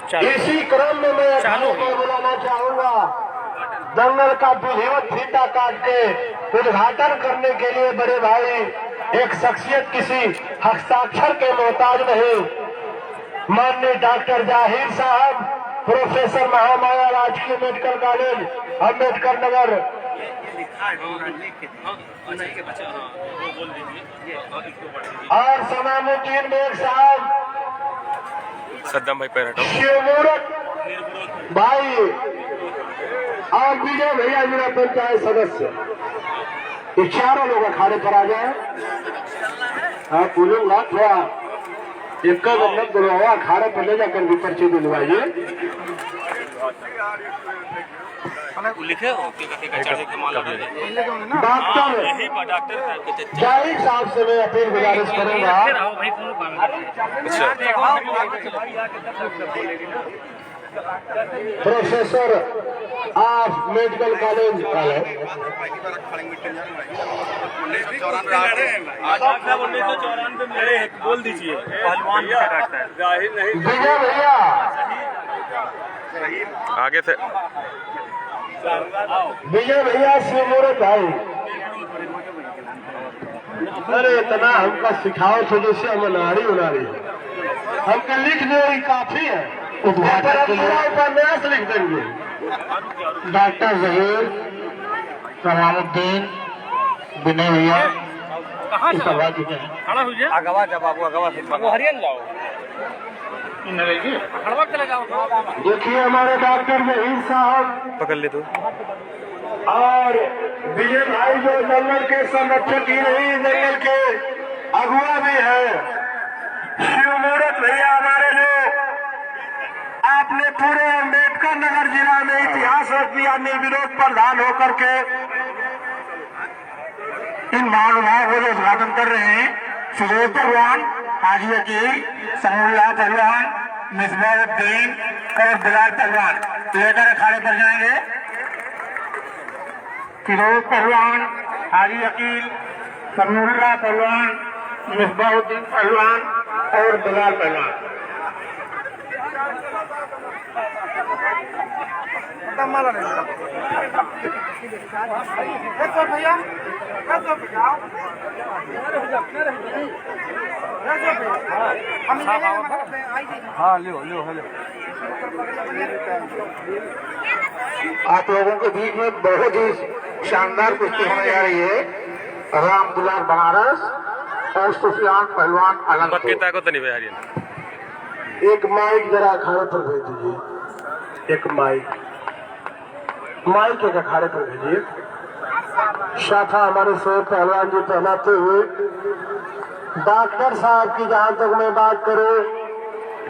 इसी क्रम में मैं बुलाना चाहूंगा दंगल का विधिवत फीता काट के उद्घाटन करने के लिए बड़े भाई एक शख्सियत किसी हस्ताक्षर के मोहताज नहीं, माननीय डॉक्टर जाहिर साहब, प्रोफेसर महामाया राजकीय मेडिकल कॉलेज अम्बेडकर नगर, और सनामुद्दीन बेग साहब, सद्दाम भाई पैर हटाओ, शिवमूर्त भाई और विजय भैया जिला पंचायत सदस्य, ये चारों लोग अखाड़े पर आ जाए। हाँ बोलूंगा थोड़ा एक मतलब बुलावा अखाड़े पर ले जाकर भी पर्ची दिलवाइए। लिखे डॉक्टर जाहिर साहब से मैं अपील गुजारिश करूंगा, प्रोफेसर ऑफ मेडिकल कॉलेज बोल दीजिए पहलवान विजय भैया आगे से विजय भैया शिवमूर्त भाई, अरे इतना हमका सिखाओ तो जैसे हम नारी हमका लिख दे काफी है, उपन्यास लिख देंगे। डॉक्टर जहीर, सलामुद्दीन, विनय भैया खड़ा हो जाए, अगवा जब बाबू हरियाणा जाओ, चले जाओ। देखिए हमारे डॉक्टर जहीर साहब पकड़ ले तो, और विजय भाई जो जंगल के संरक्षक ही नहीं, जंगल के अगुआ भी है, शिवमूर्त भैया हमारे जो आपने पूरे अम्बेडकर नगर जिला में इतिहास रच दिया, निर्विरोध प्रधान होकर के इन महानुभावों को उद्घाटन कर रहे हैं। सुरेश पहलवान, हाजी अकील, समीउल्लाह पहलवान, मिसबाहुद्दीन और बिलाल पहलवान लेकर अखाड़े पर जाएंगे। फिरोज पहलवान, हाजी अकील, समीउल्लाह पहलवान, मिसबाहुद्दीन पहलवान और बिलाल पहलवान। भैया हाँ लो आप लोगों के बीच में बहुत ही शानदार कुश्ती होने जा रही है। राम दुलार बनारस और सुफियान पहलवान बक्केता को तो नहीं हरियाणा। एक माइक जरा अखाड़े पर भेज दीजिए, एक माइक एक अखाड़े पर भेजिए। शाखा हमारे शेर पहलवान जी पहनाते हुए डॉक्टर साहब की जहाँ तक मैं बात करूं,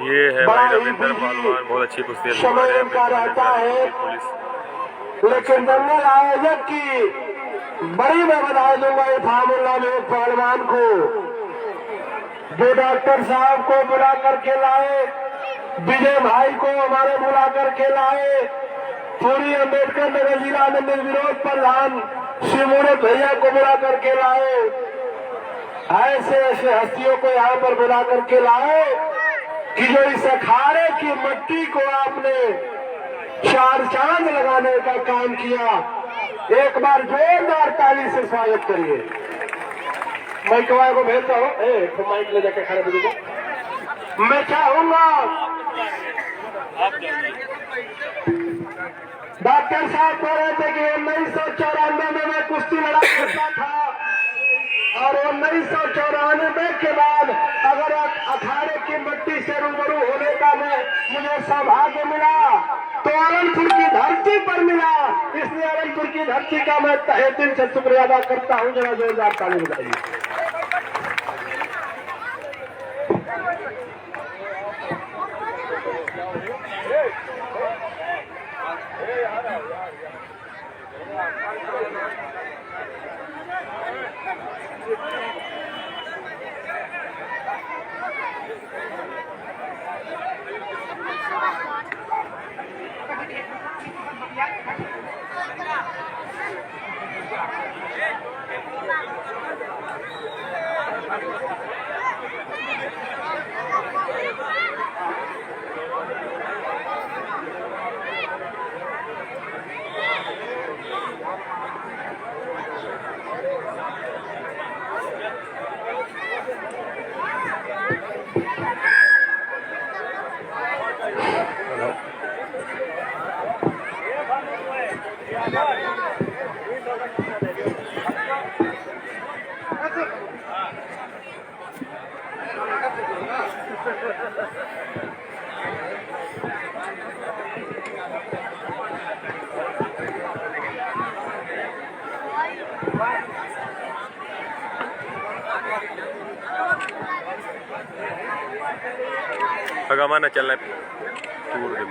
ये है भाई रविंदर पहलवान, बहुत अच्छी कुश्ती समय उनका रहता है, लेकिन दंगल आयोजक की बड़ी मैं बधाई दूंगा इल्हामुल्लाह में पहलवान को, जो डॉक्टर साहब को बुला करके लाए, विजय भाई को हमारे बुला करके लाए, पूरी अम्बेडकर नगर जिला में निर्विरोध प्रधान शिवमूर्त भैया को बुला करके लाए, ऐसे ऐसे हस्तियों को यहाँ पर बुला करके लाए कि जो इस अखाड़े की मट्टी को आपने चार चांद लगाने का काम किया। एक बार जोरदार ताली से स्वागत करिए। माइकवा को भेजता हूँ, तो माइक ले जाके खड़े हो। मैं चाहूंगा डॉक्टर साहब कह रहे थे कि 1994 में मैं कुश्ती लड़ा करता था, और 1994 के बाद अगर अखाड़े की मट्टी से रूबरू होने का मुझे सौभाग्य मिला तो अरनपुर की धरती पर मिला। इसलिए अरनपुर की धरती का मैं तहे दिल से शुक्रिया अदा करता हूँ। जरा जोरदार ताली बजाइए। अगवा न चलना टूर दे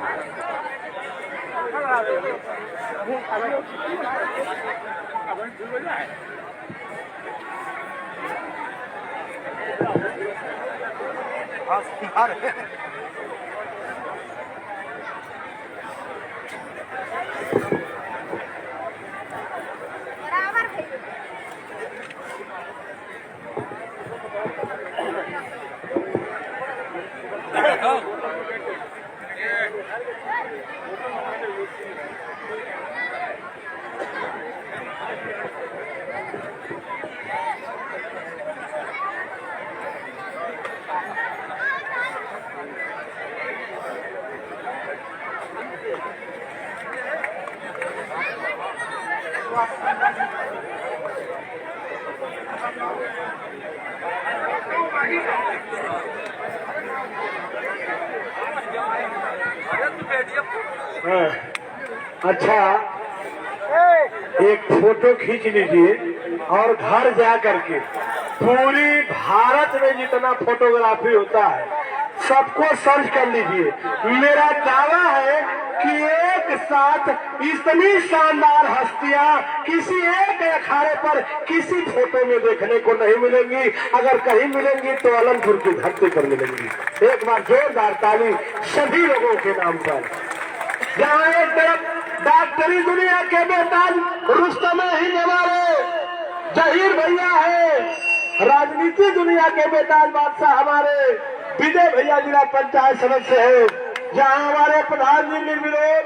अच्छा, एक फोटो खींच लीजिए और घर जा करके पूरी भारत में जितना फोटोग्राफी होता है सबको सर्च कर लीजिए। मेरा दावा है कि एक साथ इतनी शानदार हस्तियां किसी एक अखाड़े पर किसी फोटो में देखने को नहीं मिलेंगी। अगर कहीं मिलेंगी तो आलमपुर की धरती पर मिलेंगी। एक बार जोरदार ताली सभी लोगों के नाम पर। जहाँ एक तरफ डॉक्टरी दुनिया के बेताज रुस्तम हिंद हमारे जहीर भैया है, राजनीति दुनिया के बेताज बादशाह हमारे विजय भैया जिला पंचायत सदस्य है, जहाँ हमारे प्रधान जी निर्विरोध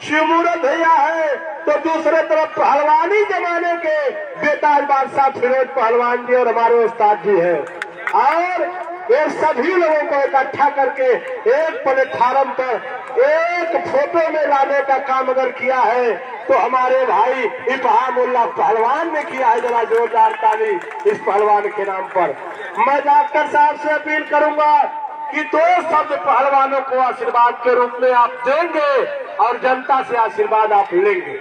शिवमूरत भैया है, तो दूसरे तरफ पहलवानी जमाने के बेताज बादशाह फिरोज पहलवान जी और हमारे उस्ताद जी हैं। और ये सभी लोगों को इकट्ठा करके एक प्लेटफार्म पर एक फोटो में लाने का काम अगर किया है तो हमारे भाई इब्राहिमुल्लाह पहलवान ने किया है। जरा जोरदार ताली इस पहलवान के नाम पर। मैं डॉक्टर साहब से अपील करूंगा कि 2 शब्द पहलवानों को आशीर्वाद के रूप में आप देंगे और जनता से आशीर्वाद आप लेंगे।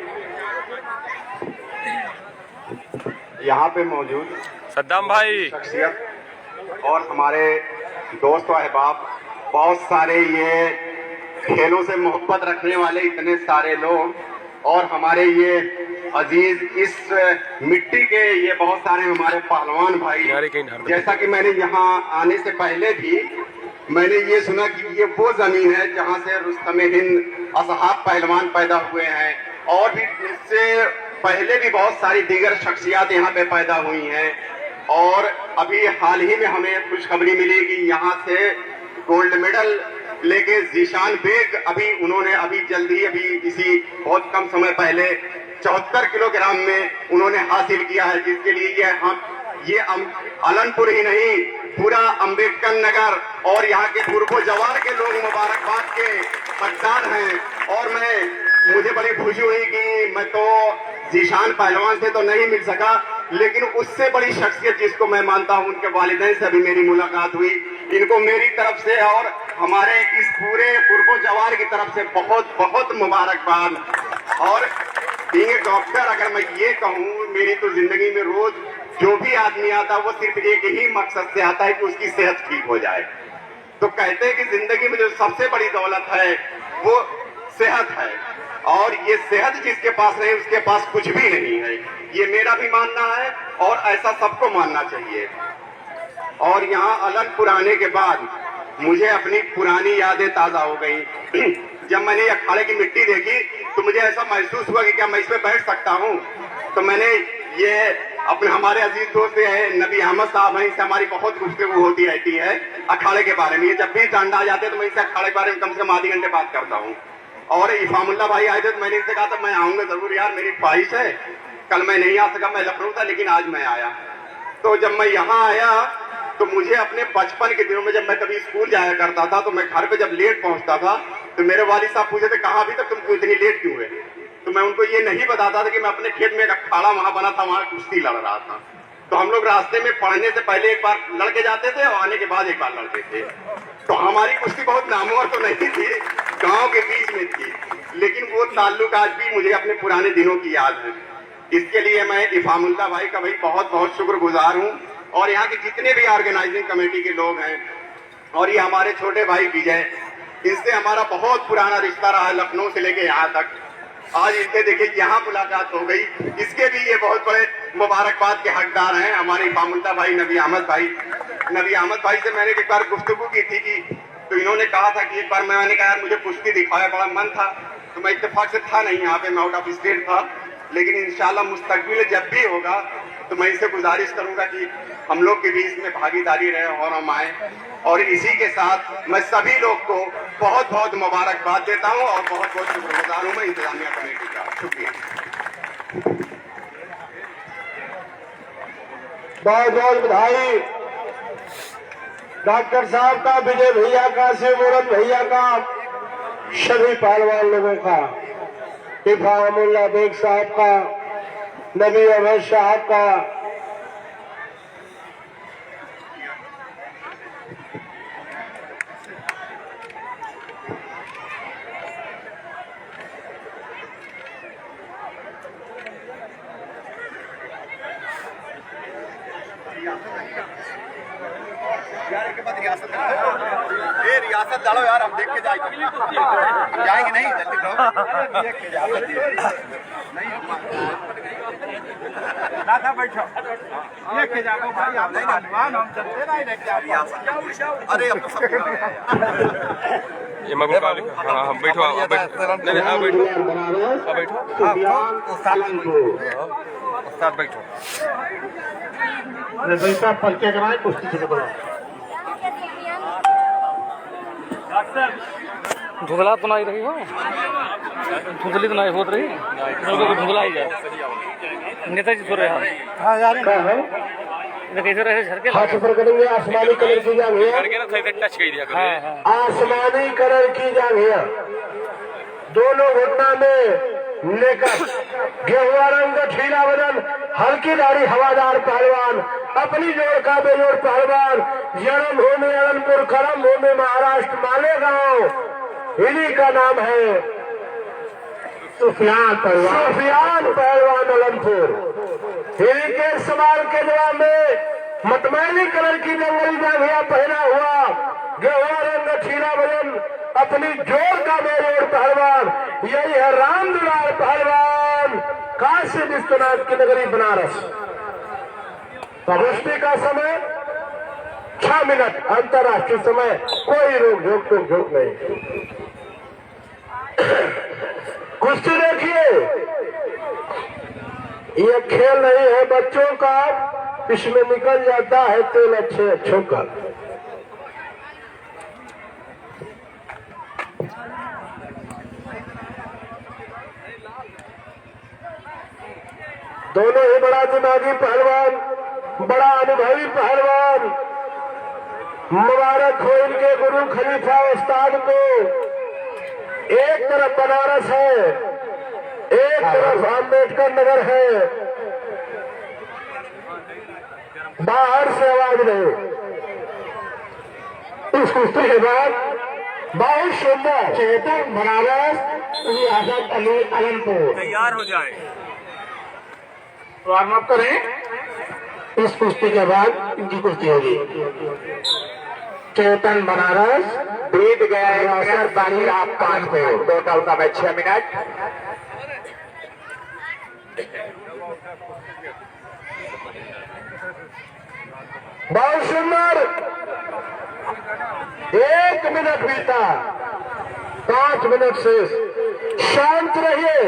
यहाँ पे मौजूद सद्दाम भाई शख्सियत और हमारे दोस्त अहबाब, बहुत सारे ये खेलों से मोहब्बत रखने वाले इतने सारे लोग, और हमारे ये अजीज इस मिट्टी के ये बहुत सारे हमारे पहलवान भाई। जैसा कि मैंने यहाँ आने से पहले भी मैंने ये सुना कि ये वो जमीन है जहाँ से रुस्तम हिंद असहाब पहलवान पैदा हुए हैं, और भी इससे पहले भी बहुत सारी दीगर शख्सियात यहाँ पे पैदा हुई हैं। और अभी हाल ही में हमें खुशखबरी मिली कि यहाँ से गोल्ड मेडल लेके जीशान बेग उन्होंने अभी जल्दी अभी इसी बहुत कम समय पहले 74 किलोग्राम में उन्होंने हासिल किया है, जिसके लिए ये आलमपुर ही नहीं पूरा अंबेडकर नगर और यहाँ के पूर्व जवार के लोग मुबारकबाद के हकदार हैं। और मुझे बड़ी खुशी हुई कि मैं तो जीशान पहलवान से तो नहीं मिल सका, लेकिन उससे बड़ी शख्सियत जिसको मैं मानता हूं उनके वालिदैन से अभी मेरी मुलाकात हुई। इनको मेरी तरफ से और हमारे इस पूरे पूर्व जवार की तरफ से बहुत बहुत मुबारकबाद। और बीइंग ए डॉक्टर, अगर मैं ये कहूँ, मेरी तो जिंदगी में रोज जो भी आदमी आता है वो सिर्फ एक ही मकसद से आता है कि उसकी सेहत ठीक हो जाए। तो कहते हैं कि जिंदगी में जो सबसे बड़ी दौलत है वो सेहत है, और ये सेहत जिसके पास नहीं उसके पास कुछ भी नहीं है। ये मेरा भी मानना है और ऐसा सबको मानना चाहिए। और यहाँ आलमपुर आने के बाद मुझे अपनी पुरानी यादें ताजा हो गई। जब मैंने अखाड़े की मिट्टी देखी तो मुझे ऐसा महसूस हुआ कि क्या मैं इस पे बैठ सकता हूँ। तो मैंने ये अपने हमारे अजीज दोस्त नबी अहमद साहब हैं, इनसे हमारी बहुत गुफ्तगू होती रहती है अखाड़े के बारे में। ये जब भी टांडा आ जाते हैं तो मैं इनसे अखाड़े के बारे में कम से कम आधे घंटे बात करता हूँ। और इफामुल्लाह भाई आए थे तो मैंने इनसे कहा था मैं आऊंगा जरूर यार, मेरी ख्वाहिश है। कल मैं नहीं आ सका, मैं लखनऊ था, लेकिन आज मैं आया। तो जब मैं यहाँ आया तो मुझे अपने बचपन के दिनों में जब मैं कभी स्कूल जाया करता था तो मैं घर पे जब लेट पहुंचता था तो मेरे वालिद साहब पूछे थे कहाँ अभी तक तुम इतनी लेट क्यों हुए। तो मैं उनको ये नहीं बताता था कि मैं अपने खेत में एक अखाड़ा वहां बना था, वहां कुश्ती लड़ रहा था। तो हम लोग रास्ते में पढ़ने से पहले एक बार लड़के जाते थे और आने के बाद एक बार लड़ते थे। तो हमारी कुश्ती बहुत नामवर तो नहीं थी, गांव के बीच में थी, लेकिन वो ताल्लुक आज भी मुझे अपने पुराने दिनों की याद है। इसके लिए मैं इफामुल्लाह भाई का भाई बहुत बहुत शुक्रगुजार हूँ, और यहाँ के जितने भी ऑर्गेनाइजिंग कमेटी के लोग हैं, और ये हमारे छोटे भाई विजय, इनसे हमारा बहुत पुराना रिश्ता रहा है, लखनऊ से लेके यहाँ तक। आज इनसे देखिए यहाँ मुलाकात हो गई, इसके भी ये बहुत बड़े मुबारकबाद के हकदार हैं हमारे इफामुल्लाह भाई, नबी अहमद भाई। नबी अहमद भाई से मैंने एक बार गुफ्तगू की थी कि, तो इन्होंने कहा था कि एक बार मैंने कहा यार मुझे कुश्ती दिखाया, बड़ा मन था, तो मैं इत्तेफाक से था नहीं यहाँ पे, मैं आउट ऑफ स्टेट था, लेकिन इंशाल्लाह मुस्तकबिल जब भी होगा तो मैं इसे गुजारिश करूंगा कि हम लोग के भी इसमें भागीदारी रहे और हम आए। और इसी के साथ मैं सभी लोग को बहुत बहुत मुबारकबाद देता हूं और बहुत बहुत शुक्रगुजार हूं मैं इंतजामिया कमेटी का। शुक्रिया। बहुत बहुत बधाई डॉक्टर साहब का, विजय भैया का, शिवमूरत भैया का, सभी पहलवान लोगों का, इफामुल्लाह बेग साहब का, नबी अहमद साहब का। रियासत डालो यार, हम देख के जाएंगे। हम जाएंगे नहीं, जल्दी ना बैठो, लेके जाओ भाई, आप पहलवान, हम चलते नहीं लेके। अरे अब ये मैं हाँ हाँ बैठो, आप बैठो, नहीं हाँ बैठो, हाँ बैठो, उस्ताद बैठो। बैठा पर्चे कराए, कुश्ती शुरू करो। धुंधला तो नहीं रही हो, धुंधली तो नहीं होत रही, धुंधला ही जाए नेताजी थोड़े कैसे रहे झरके हाथ ऊपर करेंगे, आसमानी कलर की जांघिया, टच कर दिया आसमानी कलर की जांघिया, दोनों घुटना में लेकर, गेहुआ रंग गठीला बदन, हल्की दाढ़ी, हवादार पहलवान, अपनी जोड़ का बेजोड़ पहलवान, जन्म भूमि अनंतपुर, कर्म भूमि महाराष्ट्र, मालेगांव, इन्हीं का नाम है सुफियान पहलवान अनंतपुर। इन्हीं के सवाल के जवाब में मतमैली कलर की जंगली जांघिया पहना हुआ, गेहुआ रंग गठीला बदन, अपनी जोड़ का बेजोड़ पहलवान, यही है राम दुलार पहलवान, काशी विश्वनाथ की नगरी बनारस। कुश्ती का समय 6 मिनट अंतर्राष्ट्रीय समय, कोई रोक झोंक नहीं। कुश्ती देखिए, ये खेल नहीं है बच्चों का, इसमें निकल जाता है तेल अच्छे का। दोनों ही बड़ा दिमागी पहलवान, बड़ा अनुभवी पहलवान, मुबारक हो इनके गुरु खलीफा उस्ताद को। एक तरफ बनारस है, एक तरफ अम्बेडकर नगर है, बाहर से आवाज नहीं। इस कुश्ती के बाद बहुत सुंदर चेतन बनारस, रियासत अली अनंतपुर तैयार हो जाए, वार्म अप करें। इस कुश्ती के बाद इनकी कुश्ती होगी। चेतन बनारस बीत गया बाकी आप 5 मिनट, टोटल का मैच 6 मिनट। बहुत सुंदर, 1 मिनट बीता, 5 मिनट शेष। शांत रहिए,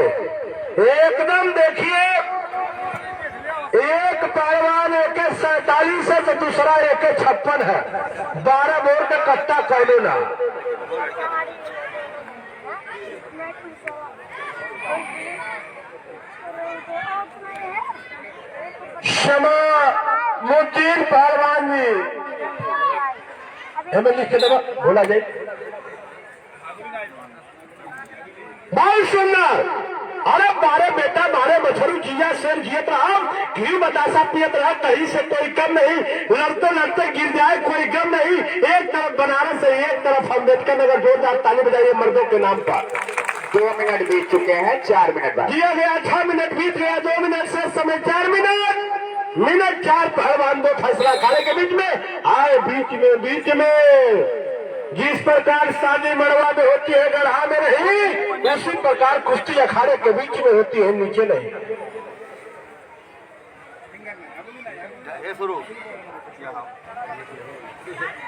एकदम देखिए, एक पहलवान AK-47 है तो दूसरा AK-56 है, 12 बोर का कट्टा कर लेना। क्षमा मुद्दीन पहलवान जी, हमें लिख के दो, बोला जाए। बहुत सुंदर अरे बारे बेटा बारे बछरू जिया शेर जियत रहा, घी बतासा पियत रहा, कहीं से कोई कम नहीं, लड़ते लड़ते गिर जाए कोई गम नहीं। एक तरफ बनारस है, एक तरफ अम्बेडकर नगर। जोरदार ताली बजाइए मर्दों के नाम पर। 2 मिनट बीत चुके हैं, 4 मिनट बाद दिया गया 6 मिनट बीत गया, 2 मिनट से समय 4 मिनट। मिनट 4 पहलवान दो फैसला खाने के बीच में आए। बीच में जिस प्रकार शादी मड़वा में होती है गढ़ा में नहीं, उसी प्रकार कुश्ती अखाड़े के बीच में होती है, नीचे नहीं।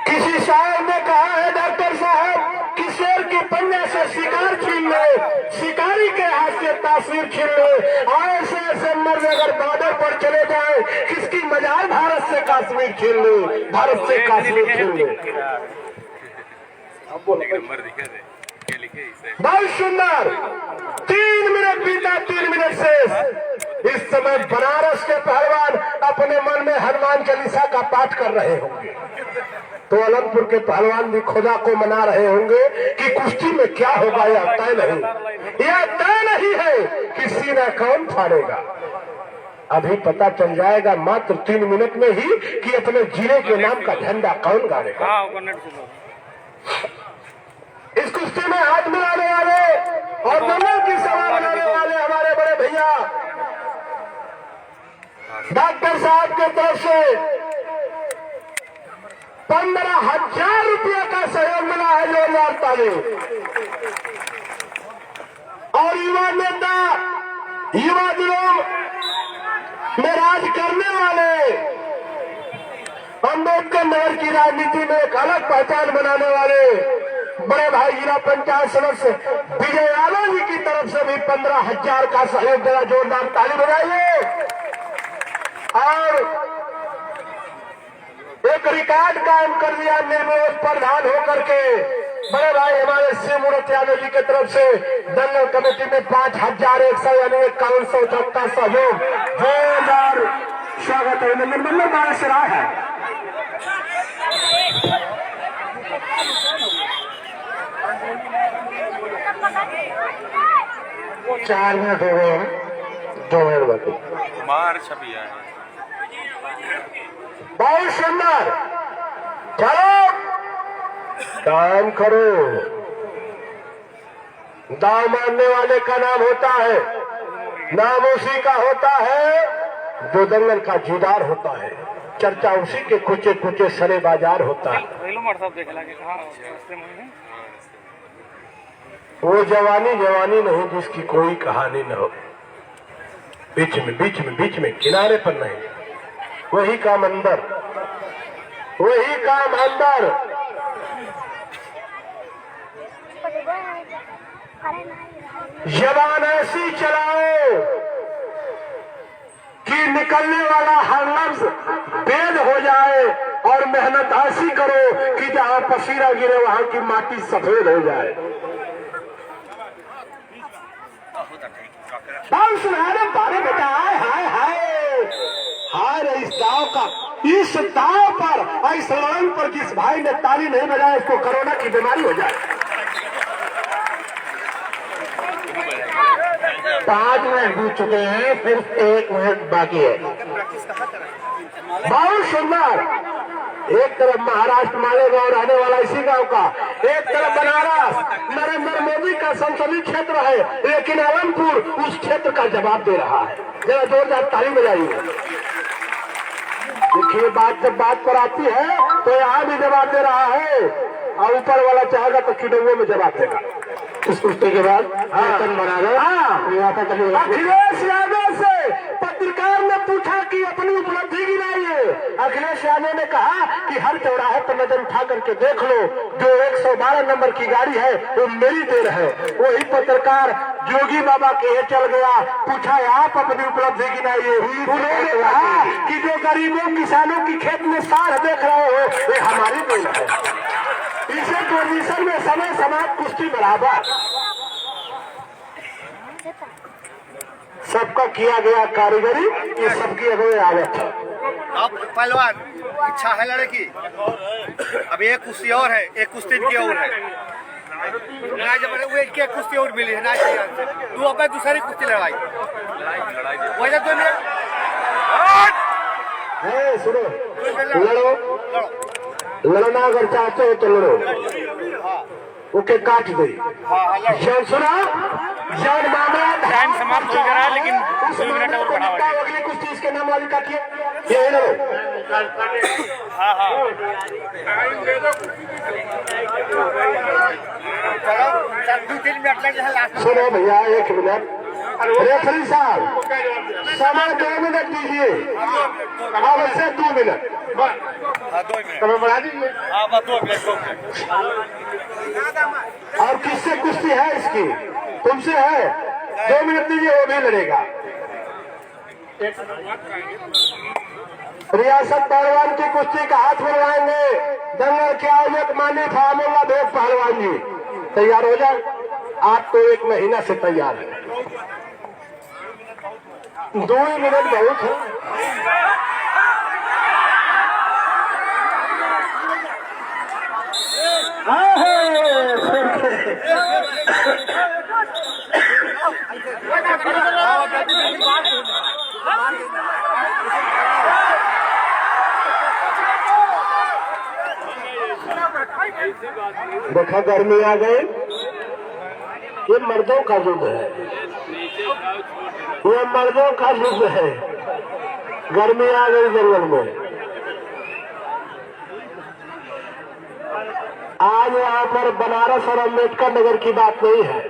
किसी शायर ने कहा है डॉक्टर साहब कि शेर की पंजा से शिकार छीन ले, शिकारी के हाथ से तासीर छीन ले। ऐसे ऐसे मर्द अगर बॉर्डर पर चले जाए, किसकी मजाल भारत से कश्मीर छीन ले, भारत से कश्मीर छीन ले। बहुत सुंदर। 3 मिनट बीता, 3 मिनट शेष। इस समय बनारस के पहलवान अपने मन में हनुमान चालीसा का पाठ कर रहे होंगे, तो अलमपुर के पहलवान भी खुदा को मना रहे होंगे कि कुश्ती में क्या होगा यह तय नहीं। यह तय नहीं है कि सीना कौन फाड़ेगा। अभी पता चल जाएगा मात्र 3 मिनट में ही कि अपने जिले के नाम का झंडा कौन गाड़ेगा। इस कुश्ती में हाथ मिलाने वाले और नंबर की सभा बनाने वाले हमारे बड़े भैया डॉक्टर साहब की तरफ से 15,000 रुपये का सहयोग मिला है। जोरदार ताली। और युवा नेता, युवा दिनों में राज करने वाले, अम्बेडकर नगर की राजनीति में एक अलग पहचान बनाने वाले बड़े भाई जिला पंचायत सदस्य विजय यादव जी की तरफ से भी 15,000 का सहयोग देना। जोरदार ताली बजाइए। और एक रिकॉर्ड कायम कर दिया निर्विरोध प्रधान होकर के बड़े भाई हमारे शिव मूर्ति यादव जी की तरफ से दंगल कमेटी में 5,100 यानी 5174 का सहयोग। जोरदार स्वागत है। नंबर 12 से रहा है। 4 मिनट हो गए हैं, 2 मिनट बाकी। मार छपी है। बहुत सुंदर। चलो काम करो। दाव मारने वाले का नाम होता है, नाम उसी का होता है जो दंगल का जुदार होता है। चर्चा उसी के कुचे कुचे सरे बाजार होता है। वो जवानी जवानी नहीं जिसकी कोई कहानी न हो। बीच में किनारे पर नहीं, वही काम अंदर, वही काम अंदर। जबान ऐसी चलाओ कि निकलने वाला हर लफ्ज वेद हो जाए, और मेहनत ऐसी करो कि जहां पसीना गिरे वहां की माटी सफेद हो जाए। बहुत सुनहरे बारे बेटा। हाय हाय हाय हाय रे इस दाव पर, इस लड़ाई पर जिस भाई ने ताली नहीं बजाया उसको कोरोना की बीमारी हो जाए। 5 मिनट बीत चुके हैं, सिर्फ 1 मिनट बाकी है। बहुत सुंदर। एक तरफ महाराष्ट्र मालेगांव रहने वाला इसी गांव का, एक तरफ बनारस नरेंद्र मोदी का संसदीय क्षेत्र है, लेकिन अलमपुर उस क्षेत्र का जवाब दे रहा है। जरा जोरदार ताली बजाइए। देखिए बात जब बात पर आती है तो यहाँ भी जवाब दे रहा है, और ऊपर वाला चाहेगा तो किडोगो में जवाब देगा। इस कुश्ती के बाद अखिलेश यादव से पत्रकार ने पूछा कि अपनी उपलब्धि गिनाइए। अखिलेश यादव ने कहा कि हर चौराहे पर नजर उठा करके देख लो, जो 112 नंबर की गाड़ी है वो मेरी देर है। वही पत्रकार जोगी बाबा के चल गया, पूछा आप अपनी उपलब्धि गिनाइए। उन्होंने कहा कि जो गरीबों किसानों की खेत में साढ़ देख रहे हो ये हमारी देन है। इसे पोजीशन में समय समाज कुश्ती बराबर सबका किया गया कारीगरी, ये सबकी अगुए आदत है। अब पहलवान इच्छा है लड़े की। अब एक कुश्ती और है, एक कुश्ती की और है। लड़ाई जब वो एक कुश्ती और मिली है ना तू अब दूसरी कुश्ती लड़ाई वैसे 2 मिनट सुनो, लड़ो, लड़ना अगर चाहते हो तो लड़ो, ओके काट दे। जान सुना, जान मामला टाइम समाप्त हो गया है, लेकिन 2 मिनट और बढ़ावा है। अगली कुश्ती इसके नाम वाली काटिए, ये लड़ो। चलो 2-3 मिनट लग जाए लास्ट। सुनो भैया, 1 मिनट, रेफरी साहब समय 2 मिनट दीजिए, अब से 2 मिनट 2 मिनट तुम्हें बढ़ा दीजिए। हाँ बस 2 मिनट और किससे कुश्ती है इसकी? तुमसे है, 2 मिनट दीजिए, वो भी लड़ेगा। रियासत पहलवान की कुश्ती का हाथ मिलवाएंगे दंगल के आयोजक माननीय फामुल्ला बेग पहलवान जी। तैयार हो जाए, आप तो 1 महीना से तैयार है। 2 मिनट बहुत है। देखा, गर्मी आ गई, ये मर्दों का युद्ध है, ये मर्दों का युद्ध है। गर्मी आ गई जंगल में। आज यहाँ पर बनारस और अम्बेडकर नगर की बात नहीं है,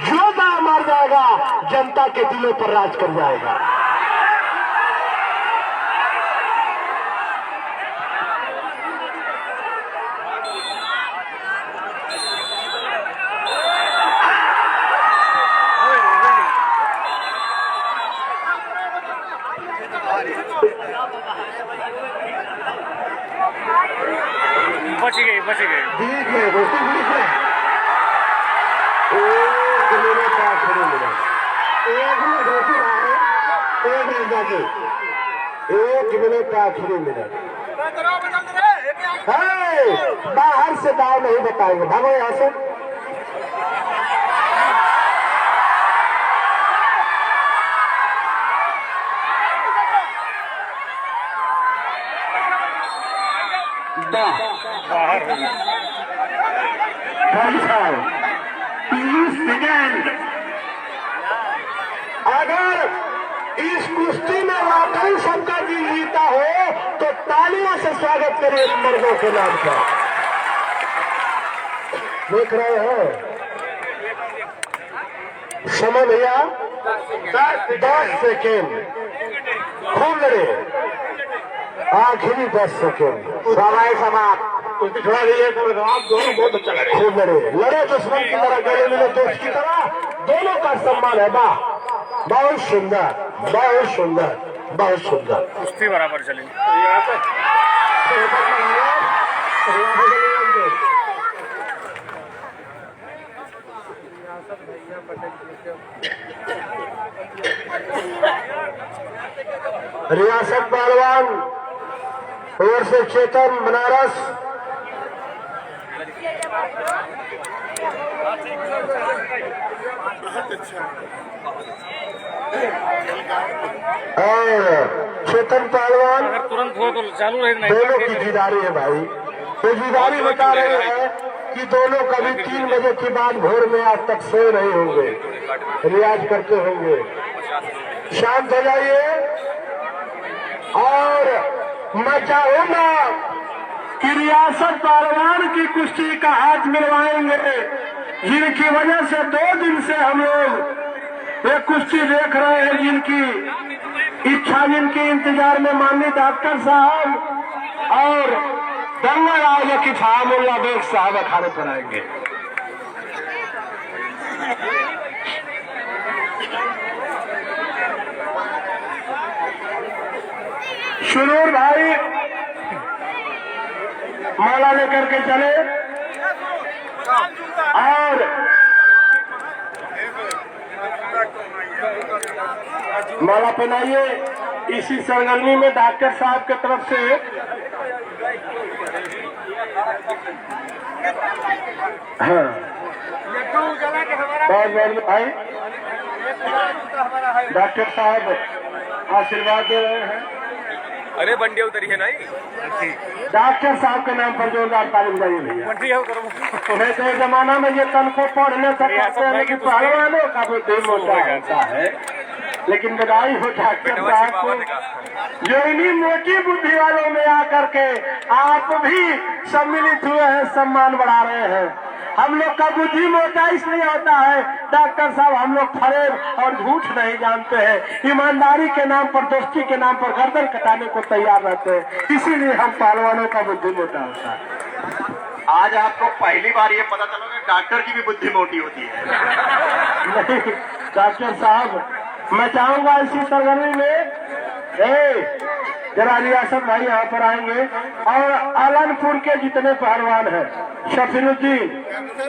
जो दाव मार जाएगा जनता के दिलों पर राज कर जाएगा। बच गए बीच में दोस्तों, बीच में 1 मिनट 8 मिनट, 1 मिनट होती रहा है, 1 मिनट जाके 1 मिनट 8 मिनट। बाहर से दाव नहीं बताएंगे, भागो यहाँ से। बाहर हो गया। 30 सेकेंड। अगर इस कुश्ती में वाकई सबका जी जीता हो तो तालियों से स्वागत करिए मर्दों के नाम का। देख रहे हैं समय भैया, 10 सेकेंड, खूब लड़े, आखिरी 10 सेकेंड, समय समाप्त। थोड़ा आप दोनों बहुत अच्छा लड़े, खूब लड़े दुश्मन की तरह, गले मिले दोस्त की तरह, दोनों का सम्मान है। वाह, बहुत सुंदर, बहुत सुंदर, बहुत सुंदर। कुश्ती बराबर चली। रियासत पहलवान और से चेतन बनारस, और चेतन पहलवान, अगर तुरंत हो तो चालू रहे, नहीं दोनों की जीदारी है भाई। तो जीदारी बता रहे हैं कि दोनों कभी 3 बजे के बाद भोर में आज तक सोए नहीं होंगे, रियाज करते होंगे। शांत हो जाइए और मैं चाहूंगा कि रियासत पहलवान की कुश्ती का हाथ मिलवाएंगे, जिनकी वजह से 2 दिन से हम लोग ये कुश्ती देख रहे हैं, जिनकी इच्छा, जिनके इंतजार में माननीय डॉक्टर साहब और दंगल आयोजक फामुल्ला बेग साहब अखाड़े पर आएंगे। सुरूर भाई माला लेकर के चले और माला पहनाइए। इसी सरगर्मी में डॉक्टर साहब की तरफ से हाँ बहुत बहुत भाई डॉक्टर साहब आशीर्वाद दे रहे हैं। अरे बंडे उतरी है नहीं डॉक्टर साहब के नाम पर जोरदार ताली बजाइए भैया। नहीं तो जमाना में ये तन को पढ़ने सकते हैं लेकिन पहलवानों का बुद्धि मोटा होता है। लेकिन बधाई हो डॉक्टर साहब को जो इन्हीं मोटी बुद्धि वालों में आकर के आप भी सम्मिलित हुए हैं, सम्मान बढ़ा रहे हैं। हम लोग का बुद्धि मोटा इसलिए होता है डॉक्टर साहब, हम लोग फरेब और झूठ नहीं जानते हैं, ईमानदारी के नाम पर, दोस्ती के नाम पर गर्दन कटाने को तैयार रहते हैं, इसीलिए हम पहलवानों का बुद्धि मोटा होता है। आज आपको पहली बार ये पता चला कि डॉक्टर की भी बुद्धि मोटी होती है। नहीं डॉक्टर साहब, मैं चाहूंगा इसी सरगर्मी में जरा रियासत भाई यहाँ पर आएंगे और आलनपुर के जितने पहलवान हैं, शफीरुद्दीन,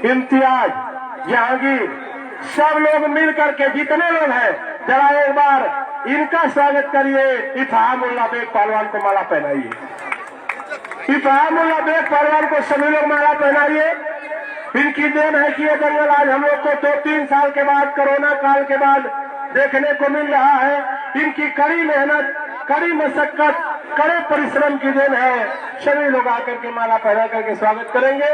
इम्तियाज, जहांगीर, सब लोग मिल करके जितने लोग हैं, जरा एक बार इनका स्वागत करिए। इफ़ामुल्लाह बेग पहलवान को माला पहनाइए। इफ़ामुल्लाह बेग पहलवान को सभी लोग माला पहनाइए। इनकी देन है कि ये दंगल आज हम लोग को 2-3 साल के बाद, कोरोना काल के बाद देखने को मिल रहा है। इनकी कड़ी मेहनत, कड़ी मशक्कत, कड़े परिश्रम की देन है। सभी लोग आकर के माला पहना करके स्वागत करेंगे।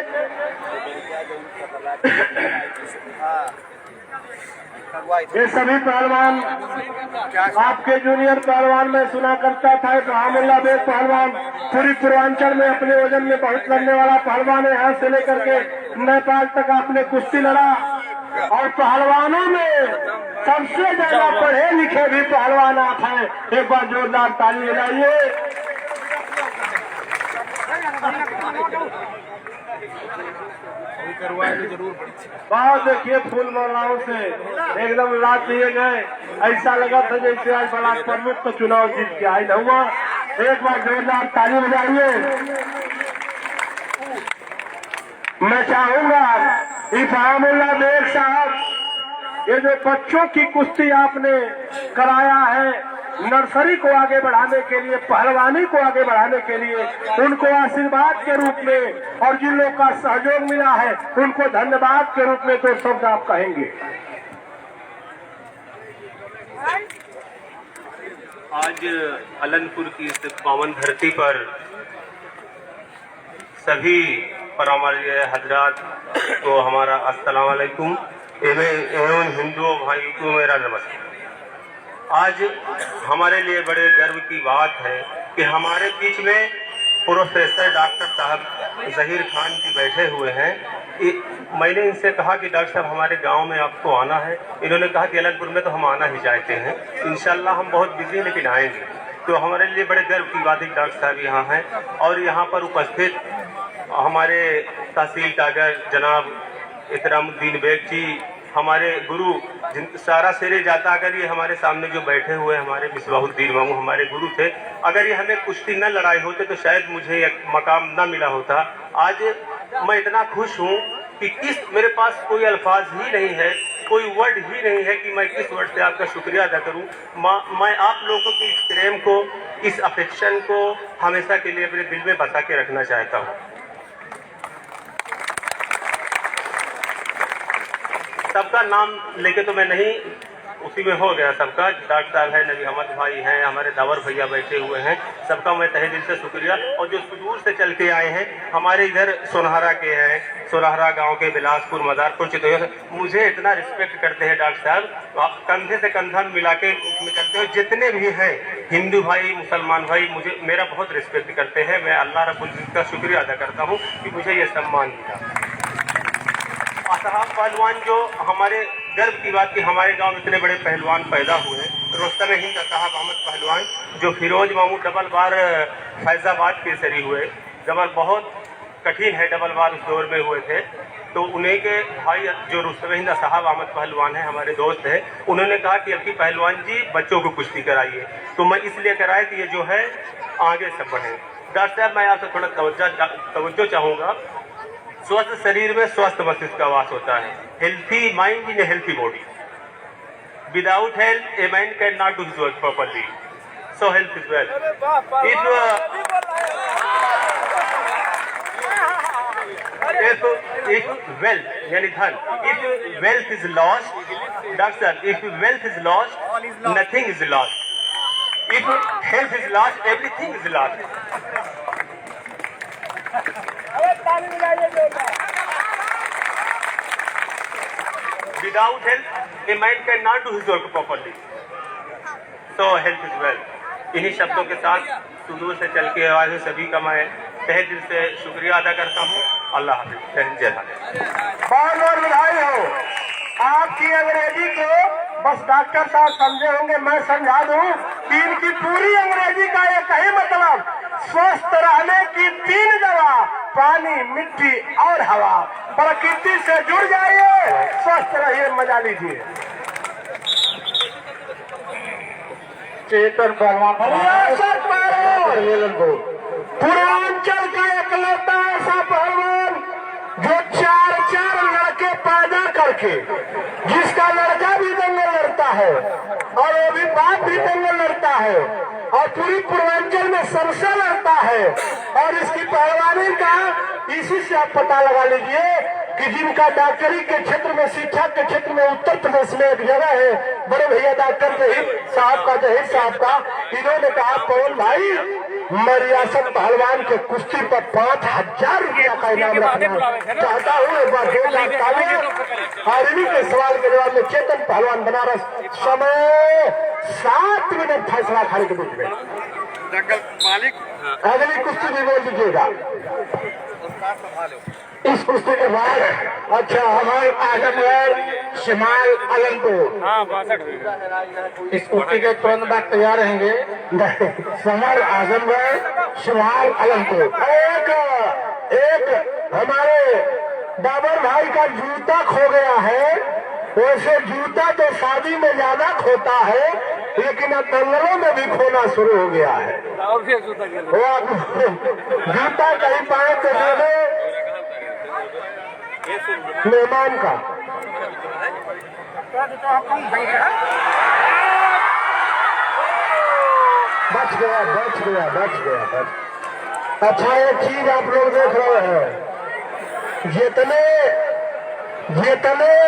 ये सभी पहलवान आपके जूनियर पहलवान में सुना करता था। इफ़ामुल्लाह बेग पहलवान पूरी पूर्वांचल में अपने वजन में बहुत लड़ने वाला पहलवान है। यहाँ से लेकर के नेपाल तक आपने कुश्ती लड़ा और पहलवानों में सबसे ज्यादा पढ़े लिखे भी पहलवान आप हैं। एक बार जोरदार ताली बजाइए। बहुत देखिए फूल मालाओं से एकदम रात दिए गए, ऐसा लगा था जैसे आज ब्लॉक प्रमुख का चुनाव जीत के आई हुआ। एक बार जोरदार ताली बजाइए। मैं चाहूंगा इफ़ामुल्लाह बेग साहब, ये जो बच्चों की कुश्ती आपने कराया है, नर्सरी को आगे बढ़ाने के लिए, पहलवानी को आगे बढ़ाने के लिए, उनको आशीर्वाद के रूप में और जिन लोगों का सहयोग मिला है उनको धन्यवाद के रूप में तो शब्द आप कहेंगे। आज आलनपुर की इस पावन धरती पर सभी परमार्य हजरात को हमारा अस्सलाम वालेकुम एवं हिंदू भाई को मेरा नमस्कार। आज हमारे लिए बड़े गर्व की बात है कि हमारे बीच में प्रोफेसर डॉक्टर साहब जहीर खान जी बैठे हुए हैं। मैंने इनसे कहा कि डॉक्टर साहब हमारे गांव में आपको आना है। इन्होंने कहा कि आलनपुर में तो हम आना ही चाहते हैं, इंशाल्लाह हम बहुत बिजी हैं लेकिन आएंगे। तो हमारे लिए बड़े गर्व की बात है कि डॉक्टर साहब यहाँ हैं और यहाँ पर उपस्थित हमारे तहसील टागर जनाब इकरामुद्दीन बेग जी, हमारे गुरु सारा शेरे जाता, अगर ये हमारे सामने जो बैठे हुए हमारे मिसबाहुद्दीन मामू हमारे गुरु थे, अगर ये हमें कुश्ती न लड़ाए होते तो शायद मुझे एक मकाम न मिला होता। आज मैं इतना खुश हूँ कि मेरे पास कोई अल्फाज ही नहीं है, कोई वर्ड ही नहीं है कि मैं किस वर्ड से आपका शुक्रिया अदा करूँ। मैं आप लोगों की इस प्रेम को, इस अफेक्शन को हमेशा के लिए अपने दिल में बसा के रखना चाहता हूँ। सबका नाम लेके तो मैं नहीं, उसी में हो गया सबका। डॉक्टर साहब है, नबी अहमद भाई हैं, हमारे दावर भैया बैठे हुए हैं, सबका मैं तहे दिल से शुक्रिया। और जो सुदूर से चल के आए हैं, हमारे इधर सोनहरा के हैं, सोनहरा गांव के, बिलासपुर, मदारपुर, चितौड़, मुझे इतना रिस्पेक्ट करते हैं डॉक्टर साहब। आप कंधे से कंधा मिला के करते हो। जितने भी हैं हिंदू भाई, मुसलमान भाई, मुझे मेरा बहुत रिस्पेक्ट करते हैं। मैं अल्लाह रब्बुल इज़्ज़त का शुक्रिया अदा करता हूँ कि मुझे ये सम्मान मिला। साहब पहलवान जो हमारे गर्व की बात कि हमारे गांव में इतने बड़े पहलवान पैदा हुए। रोस्तम हिंद साहब अहमद पहलवान जो फिरोज मामू डबल बार फैजाबाद केसरी हुए, डबल बहुत कठिन है, डबल बार उस दौर में हुए थे। तो उन्हीं के भाई जो रुस्तम हिंद साहब अहमद पहलवान है, हमारे दोस्त हैं, उन्होंने कहा कि अब की पहलवान जी बच्चों को कुश्ती कराइए। तो मैं इसलिए कराया कि ये जो है आगे सब बढ़े। डॉक्टर साहब मैं आपसे थोड़ा तवज्जो चाहूँगा। स्वस्थ शरीर में स्वस्थ मस्तिष्क का वास होता है। Healthy mind in A healthy body. Without health a mind can not do his work properly, so health is wealth. if wealth यानी धन, if wealth is lost, doctor, if wealth is lost, nothing is lost. If health is lost, everything is lost. Without health, a man cannot do his work properly. So health is wealth. इन्हीं शब्दों के साथ सुदूर से चल के आए हुए सभी का मैं तहे दिल से शुक्रिया अदा करता हूँ। अल्लाह हाफिज़। जय हिंद, जय भारत। कौन और बधाई हो। आपकी अंग्रेजी को बस डॉक्टर साहब समझे होंगे, मैं समझा दूं कि इनकी पूरी अंग्रेजी का एक ही मतलब, स्वस्थ रहने की 3 दवा, पानी, मिट्टी और हवा। प्रकृति से जुड़ जाइए, स्वस्थ रहिए, मजा लीजिए। चेतन पहलवान पूर्वांचल का एकलौता ऐसा पहलवान जो 4 लड़के पैदा करके, जिसका लड़का भी दंगल लड़ता है और वो भी बाप भी दंगल लड़ता है और पूरी पूर्वांचल में सबसे लड़ता है। और इसकी पहलवानी का इसी से आप पता लगा लीजिए कि जिनका डॉक्टरी के क्षेत्र में, शिक्षा के क्षेत्र में उत्तर प्रदेश में एक जगह है, बड़े भैया डॉक्टर जहीर साहब का, इन्होंने कहा पवन भाई मैं रियासत पहलवान के कुश्ती पर 5000 रुपया का इनाम रखना चाहता हूँ। एक बार 2 लाख तालियां। और इन्हीं के सवाल के जवाब में चेतन पहलवान बनारस, समय 7 मिनट फैसला खाने के बीच में। मालिक अगली कुश्ती भी बोल दीजिएगा। इस कुश्ती के बाद अच्छा हमारे आजमगढ़ शिमाल आलमपुर, इस कुश्ती के तुरंत बाद तैयार रहेंगे। समर आजमगढ़ शिमाल आलमपुर। एक हमारे डाबर भाई का जूता खो गया है। वैसे जूता तो शादी में ज्यादा खोता है, लेकिन अब दंगलों में भी खोना शुरू हो गया है। जूता कहीं पाए तो दे दो मेहमान का। बच गया। अच्छा एक चीज आप लोग देख रहे हैं, जितने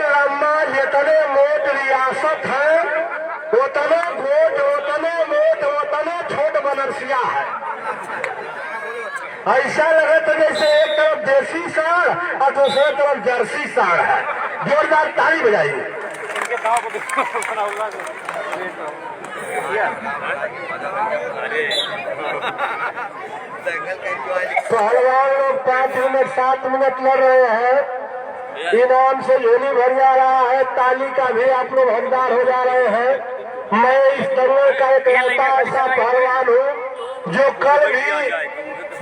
लंबा, जितने मोट रियासत है, उतने छोट बनरसिया है। ऐसा लगे तो जैसे एक तरफ देसी सांड और दूसरे तरफ जर्सी सांड है। जोरदार ताली बजाइए। पहलवान लोग 5 मिनट 7 मिनट लड़ रहे हैं। इनाम से झोली भर जा रहा है, ताली का भी आप लोग हकदार हो जा रहे हैं। मैं इस तरह का एक ऐसा पहलवान हूँ जो कल भी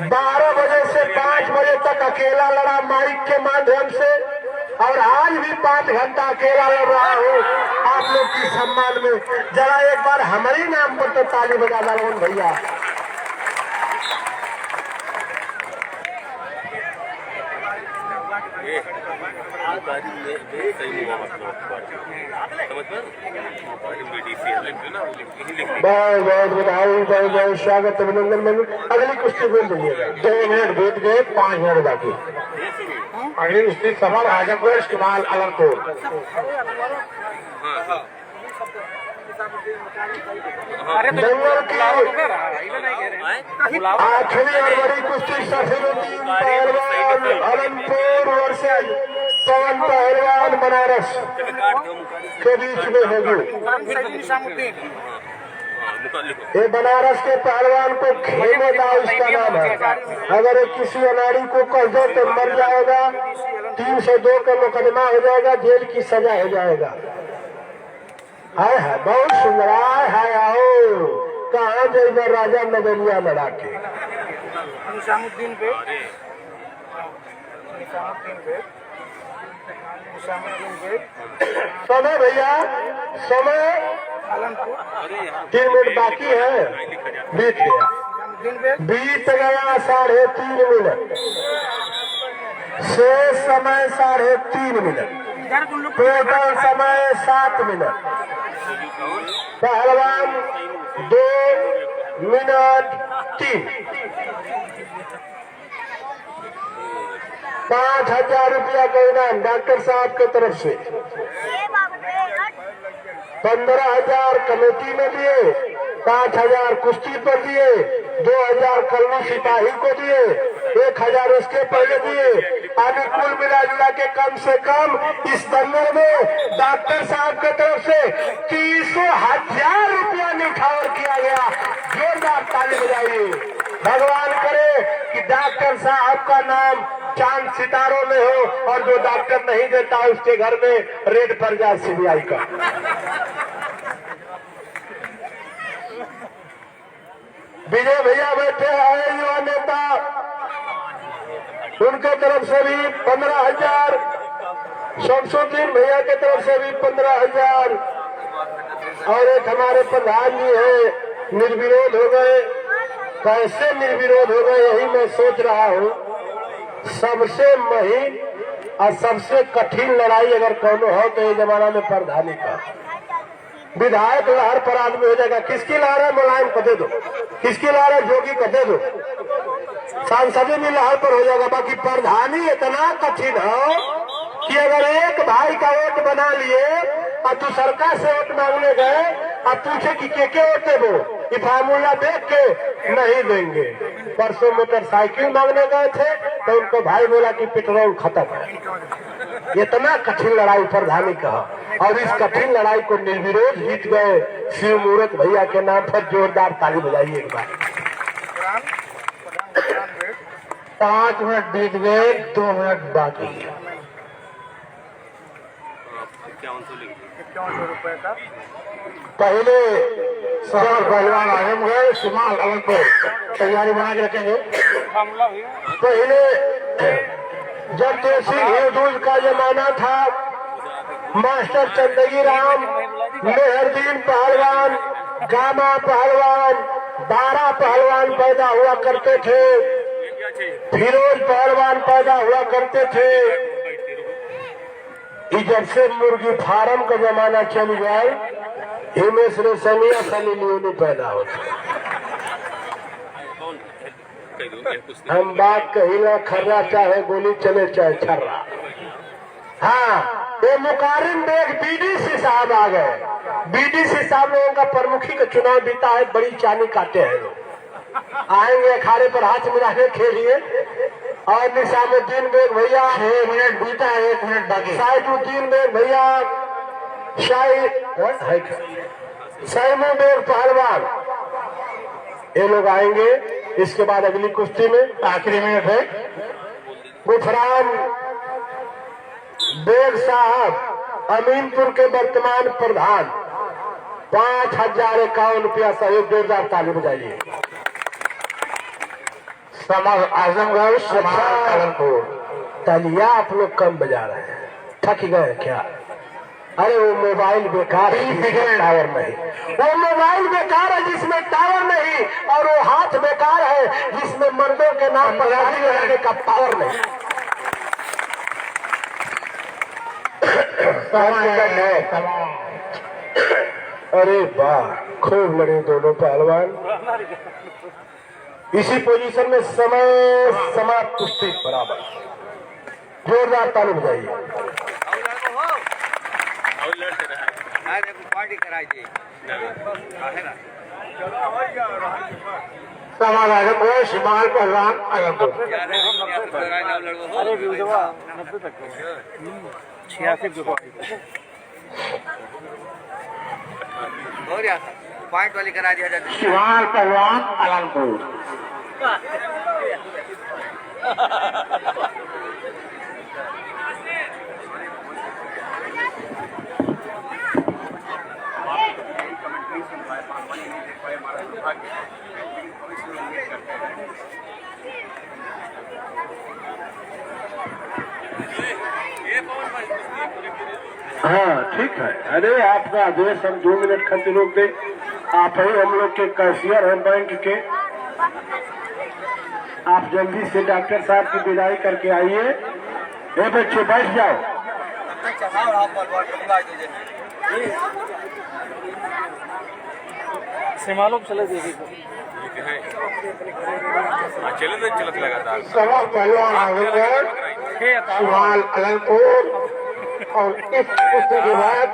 12 बजे से 5 बजे तक अकेला लड़ा माइक के माध्यम से, और आज भी 5 घंटा अकेला लड़ रहा हूँ आप लोग की सम्मान में। जरा एक बार हमारी नाम पर तो ताली बजा ललन भैया। बहुत बधाई, बहुत स्वागत, अभिनंदन। अगली कुश्ती बोल दीजिएगा। 2 मिनट बीत गए, 5 मिनट बाकी। अगली कुश्ती समर आजमगढ़ शिमाल आलमपुर। दंगल की 8वीं और बड़ी कुश्ती सफीरुद्दीन पहलवान आलमपुर वर्सेस पवन पहलवान बनारस के बीच में होगी। ये बनारस के पहलवान को खेमे दाव इसका नाम है। अगर ये किसी अनाड़ी को कह दो तो मर जाएगा, 302 का मुकदमा हो जाएगा, जेल की सजा हो जाएगा। हाय हाय बहुत सुंदर है। आओ कहाँ जाएगा राजा नगरिया लड़ा के। निजामुद्दीन पे समय भैया, समय 3 मिनट बाकी है, बीत गया 3.5 मिनट से समय 3.5 मिनट, टोटल समय 7 मिनट। पहलवान 2 मिनट 3। 5,000 रुपया का इनाम डॉक्टर साहब की तरफ से, 15,000 कमेटी में दिए, 5,000 कुश्ती पर दिए, 2,000 कलमी सिपाही को दिए, 1,000 उसके पहले दिए। यानी कुल मिला जुला के कम से कम इस दंगल में डॉक्टर साहब की तरफ से 30,000 रुपया निछावर किया गया। जोरदार ताली बजाइए। भगवान करे कि डॉक्टर साहब का नाम चांद सितारों में हो और जो डॉक्टर नहीं देता उसके घर में रेड पड़ जाए सीबीआई का। विजय भैया बैठे हैं युवा नेता, उनके तरफ से भी 15,000, शमसुद्दीन भैया के तरफ से भी 15,000 और एक हमारे प्रधान जी है निर्विरोध हो गए। कैसे निर्विरोध हो गए यही मैं सोच रहा हूँ। सबसे महीन और सबसे कठिन लड़ाई अगर कौन हो तो ये जमाना में प्रधानी का। विधायक लहर पर आदमी हो जाएगा, किसकी लहर है मुलायम को दे दो, किसकी लहर है जोगी को दे दो, सांसदी भी लहर पर हो जाएगा। बाकी प्रधानी इतना कठिन हो कि अगर एक भाई का वोट बना लिए और तू सरकार से वोट मांगने गए और पूछे कि के वोट देवो, ये फार्मूला देख के नहीं देंगे। परसों मोटरसाइकिल मांगने गए थे तो उनको भाई बोला कि पेट्रोल खत्म है। इतना कठिन लड़ाई प्रधानी का, और इस कठिन लड़ाई को निर्विरोध जीत गए शिव मूर्त भैया के नाम पर। जोरदार ताली बजाइए एक बार। 5 मिनट बीत गए, 2 मिनट बाकी। 51 रुपए का पहले सर पहलवान आजम गए शिमाल अलगपुर, तैयारी बना के रखेंगे। पहले जब देसी घी दूध का जमाना था, मास्टर चंदगी राम, मेहरदीन पहलवान, गामा पहलवान, 12 पहलवान पैदा हुआ करते थे, फिरोज पहलवान पैदा हुआ करते थे। जब से मुर्गी फार्म का जमाना चल जाए, हिमेश रेशमिया सनी लियोनी पैदा होते। हम बात कहिला खर्रा चाहे गोली चले चाहे छर्रा। हाँ, ये मुकारिम बेग बीडीसी साहब आ गए। बीडीसी साहब लोगों का प्रमुखी का चुनाव बीता है, बड़ी चानी काटे हैं लोग। आएंगे अखाड़े पर हाथ मिलाने के लिए। और निशामुद्दीन बेग भैया, 6 मिनट बीता है, 1 मिनट बाकी। साइदुद्दीन बेग भैया, सैमू बेग पहलवान, ये लोग आएंगे। इसके बाद अगली कुश्ती में आखिरी मिनट है। गुफरान बेग साहब अमीनपुर के वर्तमान प्रधान, 5,051 रुपया सहयोग। जोरदार ताली बजाइए। समाज आजमगढ़ कालनपुर। तालियां आप लोग कम बजा रहे हैं, थक गए क्या? अरे वो मोबाइल बेकार है, टावर नहीं। वो मोबाइल बेकार है जिसमें टावर नहीं, और वो हाथ बेकार है जिसमें मर्दों के नाम पर गाड़ी लगाने का पावर नहीं। अरे वाह, खूब लड़े दोनों पहलवान। इसी पोजीशन में समय समाप्त, कुश्ती बराबर। जोरदार ताली बजाइए। पार्टी कराई थी समाज शिमाल पहलवान आलमपुर। 86 पॉइंट वाली करा दिया जाता है। शिमाल पहलवान आलमपुर। हाँ ठीक है। अरे आपका आदेश, हम 2 मिनट खातिर रोक दे। आप ही हम लोग के कैशियर हैं बैंक के। आप जल्दी से डॉक्टर साहब की विदाई करके आइए। ये बच्चे बैठ जाओ। सिमालों में चले देखिए। चले तो चलत लगातार। सवा पहलवान आजमगढ़ शुमाल अलनपुर। और इस कुश्ती के बाद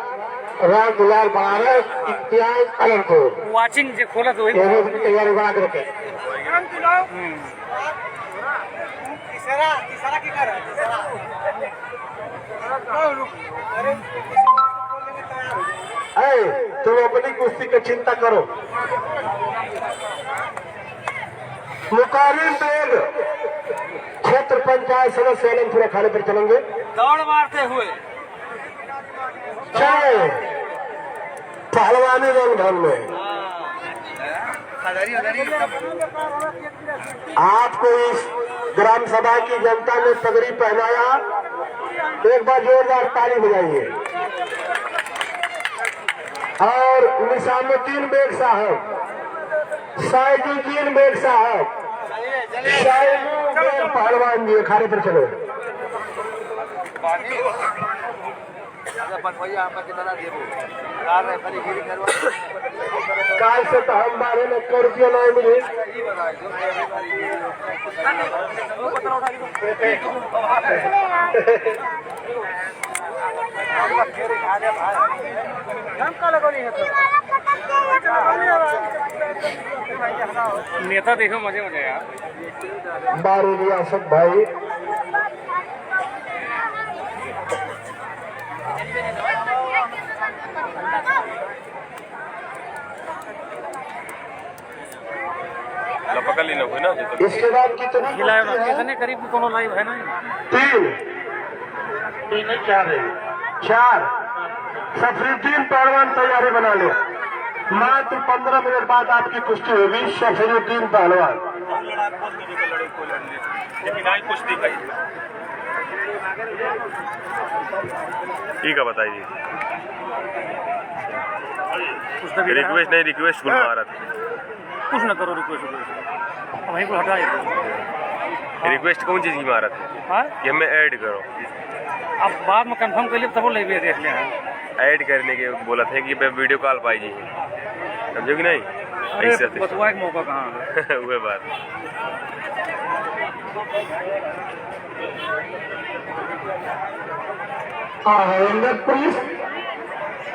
राम दुलाल बनारस इम्तियाज अलनपुर। वाचिंग जो खोला तो वही दोनों की तैयारी बना के रखे। इशारा की कर तुम अपनी कुश्ती की चिंता करो। मुकाबिल बेग क्षेत्र पंचायत सदस्य अलनपुर अखाड़े पर चलेंगे। दौड़ मारते हुए चलो पहलवानी रंगढंग में आपको इस ग्राम सभा की जनता ने पगड़ी पहनाया, एक बार जोरदार ताली बजाइए। और निजामुद्दीन बेग साहब, साइदुद्दीन बेग साहब, शाइबू बेग पहलवान जी अखाड़े पर चलो। काल से तो हम 12 लाख रुपया नहीं मिले। नेता देखो मजे मजे यार। बारू रियासत भाई पकड़ लेना कोई ना। इसके बाद कितनी खिलाए ना कितने करीब कोनो लाइव है ना। 3 4 सफरुद्दीन पहलवान तैयारी बना लो। मात्र 15 मिनट बाद आपकी कुश्ती होगी। सफरुद्दीन पहलवान ठीक है बताइए। रिक्वेस्ट नहीं, रिक्वेस्ट फुल भारत। कुछ ना करो रिक्वेस्ट वहीं को हटा रिक्वेस्ट कौन चीज की महारत है हाँ? कि हमें ऐड करो। अब बाद में कंफर्म कर लिए तब ले देख ले हैं। ऐड करने के बोला था कि वीडियो कॉल पाई जी, समझो कि नहीं। ऐसे बतवा के मौका कहाँ है। वह बात रविंद्र पुलिस,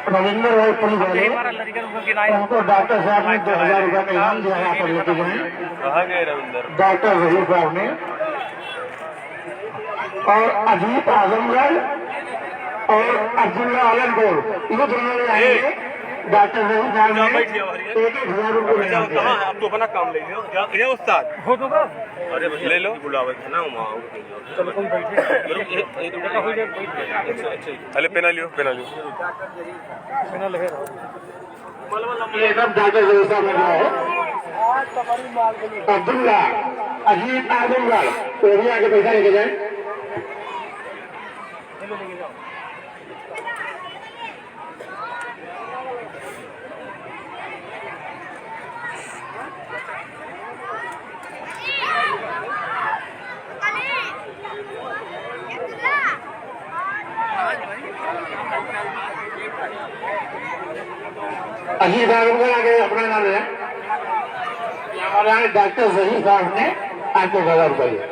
रविंद्र भाई पुलिस वाले, हमारा लड़का उनकी नाई उनको डॉक्टर साहब ने 2000 रुपया का इनाम दिया यहाँ पर लेके गए। कहाँ गए रविंदर? डॉक्टर जहीर साहब ने और अजीत आजमगढ़ और अब्दुल्ला आलमपुर ये दोनों आएंगे। डॉक्टर जहीर साहब ने 1,000 रुपये आप तो अपना काम ले लो उस्ताद। हो तो का अरे ले लो, बुलावे था ना चलो तुम बैठे हो जाए अरे पेना लियो, पेना लियो। बिना लगे ये सब डॉक्टर जहीर साहब ने दिया है। अब्दुल्ला अजीत आजमगढ़ तो भी आगे पैसा लेके जाए। अजीत आजमगढ़ आगे अपना नाम है। हमारे यहाँ डॉक्टर जहीर साहब ने आपको 1000 रुपये दिए।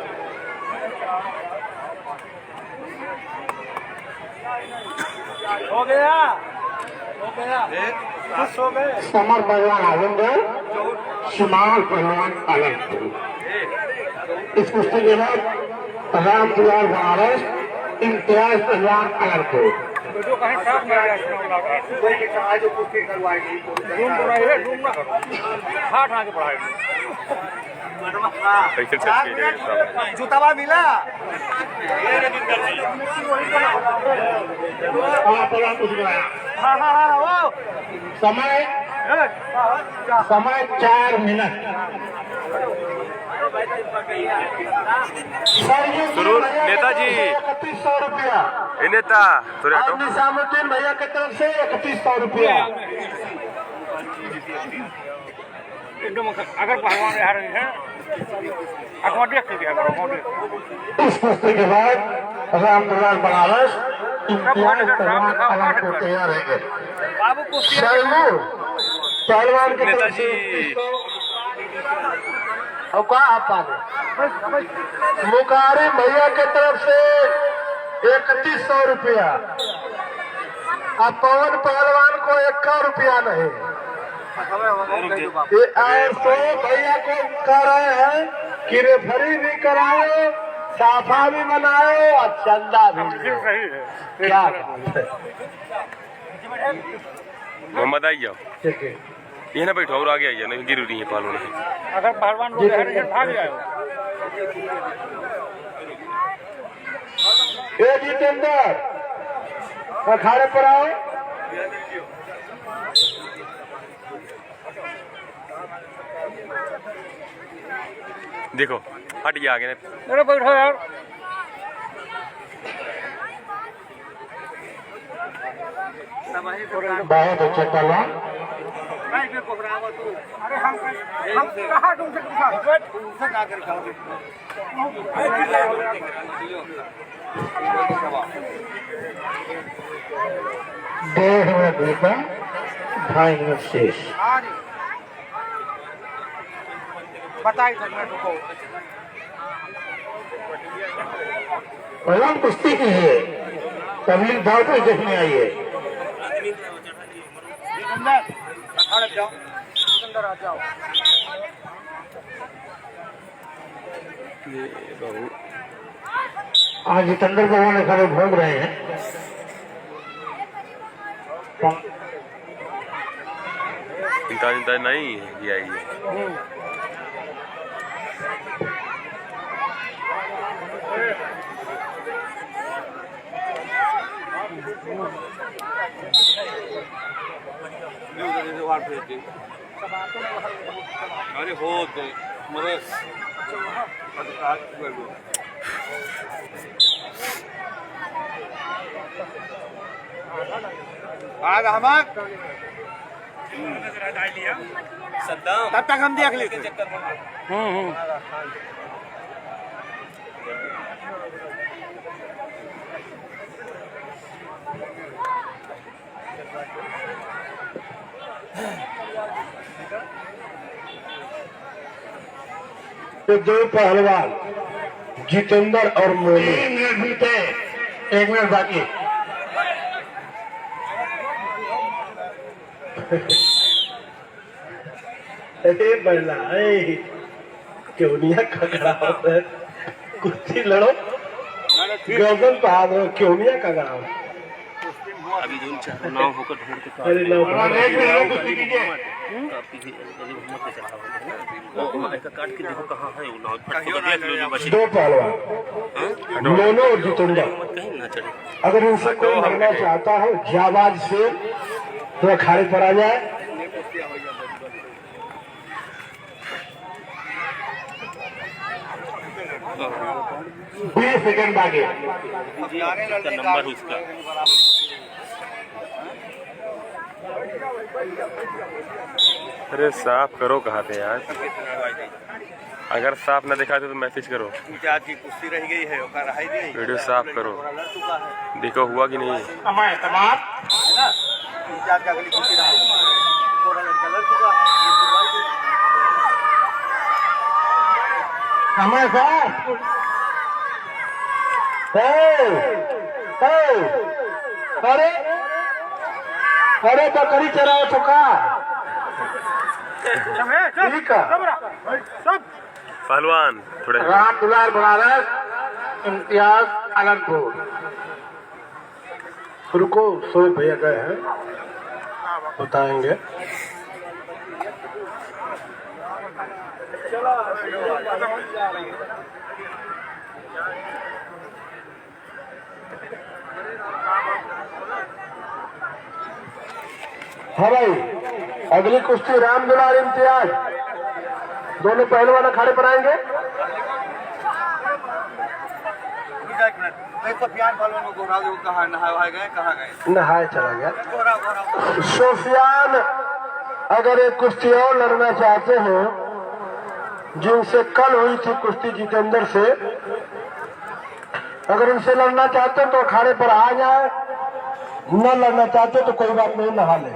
हो गया खुश हो गए। समर पहलवान आजमगढ़, शुमाल पहलवान आलमपुर। इस कुश्ती के बाद राम दुलाल बनारस, इम्तियाज पहलवान आलमपुर। वीडियो कहीं साफ में आ गया जो कुश्ती करवाएगी रूम बढ़ाई है, रूम ना करो हाथ आगे बढ़ाएगी। कैसे चेक किया जाएगा? जूतावा मिला कुछ बनाया। हाँ वो समय 4 मिनट। शुरू नेताजी 3100 रुपया। ए नेता थोड़े और हटो। निजामुद्दीन भैया की तरफ से 3100 रुपया। एकदम अगर पहलवान आ रहे हैं अकॉर्डियस से भी अगर इस कुश्ती के बाद राम दुलाल बनारस, इम्तियाज पहलवान आलमपुर तैयार रहेंगे। बाबू कुश्ती शैलू पहलवान की तरफ नेताजी से और कहा आप पाले मुकारी भैया की तरफ से 3100 रुपया। अब पवन पहलवान को 1 रुपया नहीं। ये तो भैया को कह रहे हैं कि रेफरी भी कराओ, साफा भी बनाओ और चंदा भी लो। क्या बात है। मोहम्मद आई जाओ, ठीक है, ये ना बैठो और आगे आई जाओ, नहीं गिर रही है पालो नहीं। अगर पहलवान लोग भाग जाए। ये जितेंद्र अखाड़े पर आओ। देखो हट गया आगे ने। अरे बैठो यार। बहुत अच्छा पहलवान। अरे हम कहाँ तुमसे तुमसे ना कर खाओगे। डेढ़ मिनट रुका, 2.5 मिनट शेष। बताइए सर मैं रुको। पहलवान कुश्ती की है, तबलीग भाव को देखने आई है। अंदर जाओ, अंदर आ जाओ। आज जितेंद्र भगवान खड़े घूम रहे हैं। चिंता नहीं है, ये आई है। अरे हो तो मरे आज हमार तब तक हम देख लेते। तो दो पहलवान जितेंद्र और मोनू 3 मिनट बीते, 1 मिनट बाकी। अरे बल्ला क्यों नहीं खगड़ा होता है, कुश्ती लड़ो, गर्दन पे हाथ रखो, क्यों नहीं खगड़ा होता। अभी जो चाहे नाव होकर ढूंढ के अरे नाव कुश्ती कीजिए। काट के देखो कहाँ है वो नाव, देख लो जो बची। दो पहलवान मोनू और जितेंद्र, कहीं ना चढ़े। अगर इनसे कोई लड़ना चाहता हो जाबाज से तो अखाड़े पर आ जाए। बीस सेकंड आगे। नंबर उसका अरे साफ करो कहाँ थे यार, अगर साफ ना दिखा तो मैसेज करो। आज की कुश्ती रह गई है, वीडियो साफ करो, देखो हुआ कि नहीं। हमारे साथ अरे अरे बकरी चराओ चुका। ठीक है, पहलवान थोड़े राम दुलार बनारस इम्तियाज आलमपुर। रुको, 100 भैया गए हैं, बताएंगे। हाँ भाई, अगली कुश्ती राम दुलार इम्तियाज, दोनों पहलवान अखाड़े पर आएंगे। नहाए चला गया। सोफियान अगर एक कुश्ती और लड़ना चाहते हो, जिनसे कल हुई थी कुश्ती जितेंद्र से, अगर उनसे लड़ना चाहते तो अखाड़े पर आ जाए, न लड़ना चाहते तो कोई बात नहीं, नहा ले।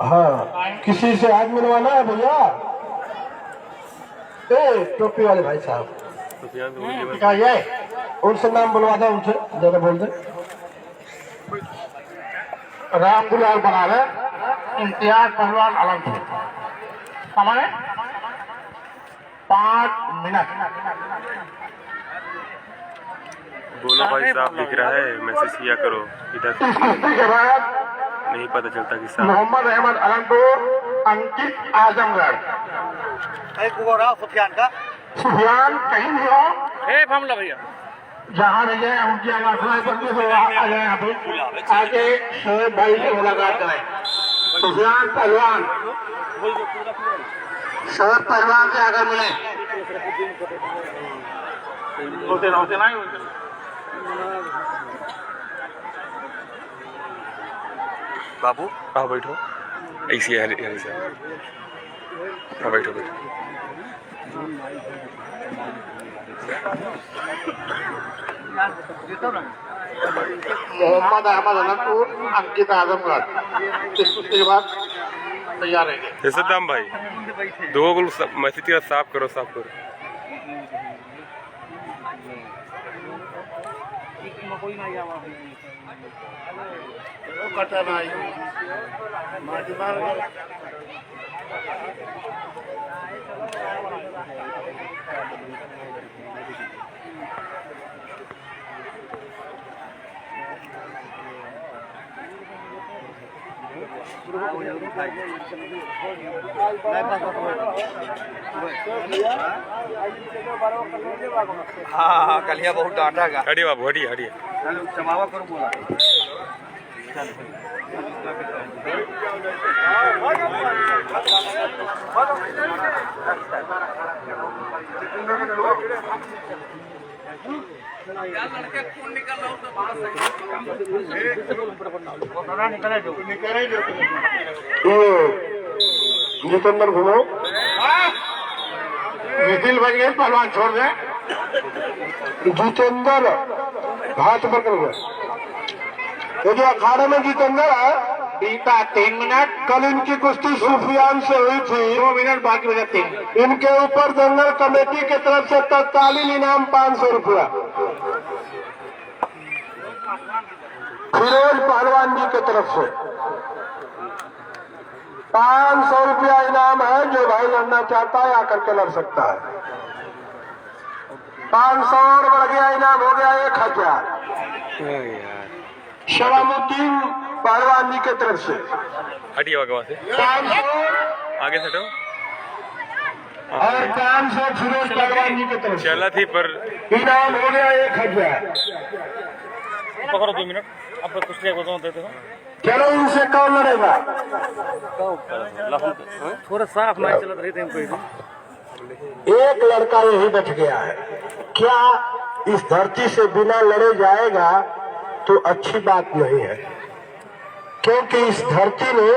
हाँ, किसी से हाथ मिलवाना है भैया? ए, टोपी वाले भाई साहब, क्या ये? उनसे नाम बुलवा दो, उनसे जरा बोल दे। राम दुलाल बना रहे, इम्तियाज पहलवान आलमपुर, समय 5 मिनट। बोलो भाई साहब, दिख रहा है, मैसेज किया करो इधर। इस कुश्ती के बाद नहीं पता चलता कि साहब मोहम्मद अहमद आलमपुर, अंकित आजमगढ़। सुफियान का सुफियान कहीं भी हो, ए हमला भैया जहाँ भी जाए उनकी आवाज सुनाई पड़ती है, तो आ जाए यहाँ पे, आके शोएब भाई से मुलाकात करें। सुफियान पहलवान, शोएब पहलवान से आकर मिले। बाबू हाँ बैठो, ऐसी है हरी से। हाँ बैठो बैठो। मोहम्मद अहमद आलमपुर, अंकित आजमगढ़। इस कुश्ती के बाद तैयार रहेंगे। सद्दाम भाई, दो गोल मैसेज किया, साफ करो साफ करो। कटा नहीं हाँ कलिया बहुत डांटा गा हटिए बाबू, हटिए हटिए। समावा करो बोला जितेंद्र घूमो, विजिल बज गए, पहलवान छोड़ दे। जितेंद्र हाथ पकड़ गए। ये जो अखाड़े में जितेंद्र है, बीता 3 मिनट। कल इनकी कुश्ती सुफियान से हुई थी, 2 मिनट बाकी बचा 3। इनके ऊपर जंगल कमेटी की तरफ से तत्कालीन इनाम 500 रुपया। फिरोज पहलवान जी की तरफ से 500 रुपया इनाम है। जो भाई लड़ना चाहता है आकर के लड़ सकता है। 500 और बढ़ गया, इनाम हो गया 1000। शरामुद्दीन पहलवान जी की तरफ से हटिए वहाँ से, 500 आगे से हटो। और 500 फिरोज पहलवान जी की तरफ से चला थी पर इनाम हो गया 1000। पकड़ो 2 मिनट, अब कुछ देते हो। चलो इनसे कौन लड़ेगा? थोड़ा साफ नहीं चलत रही थी। एक लड़का यही बैठ गया है। क्या इस धरती से बिना लड़े जाएगा तो अच्छी बात नहीं है, क्योंकि इस धरती ने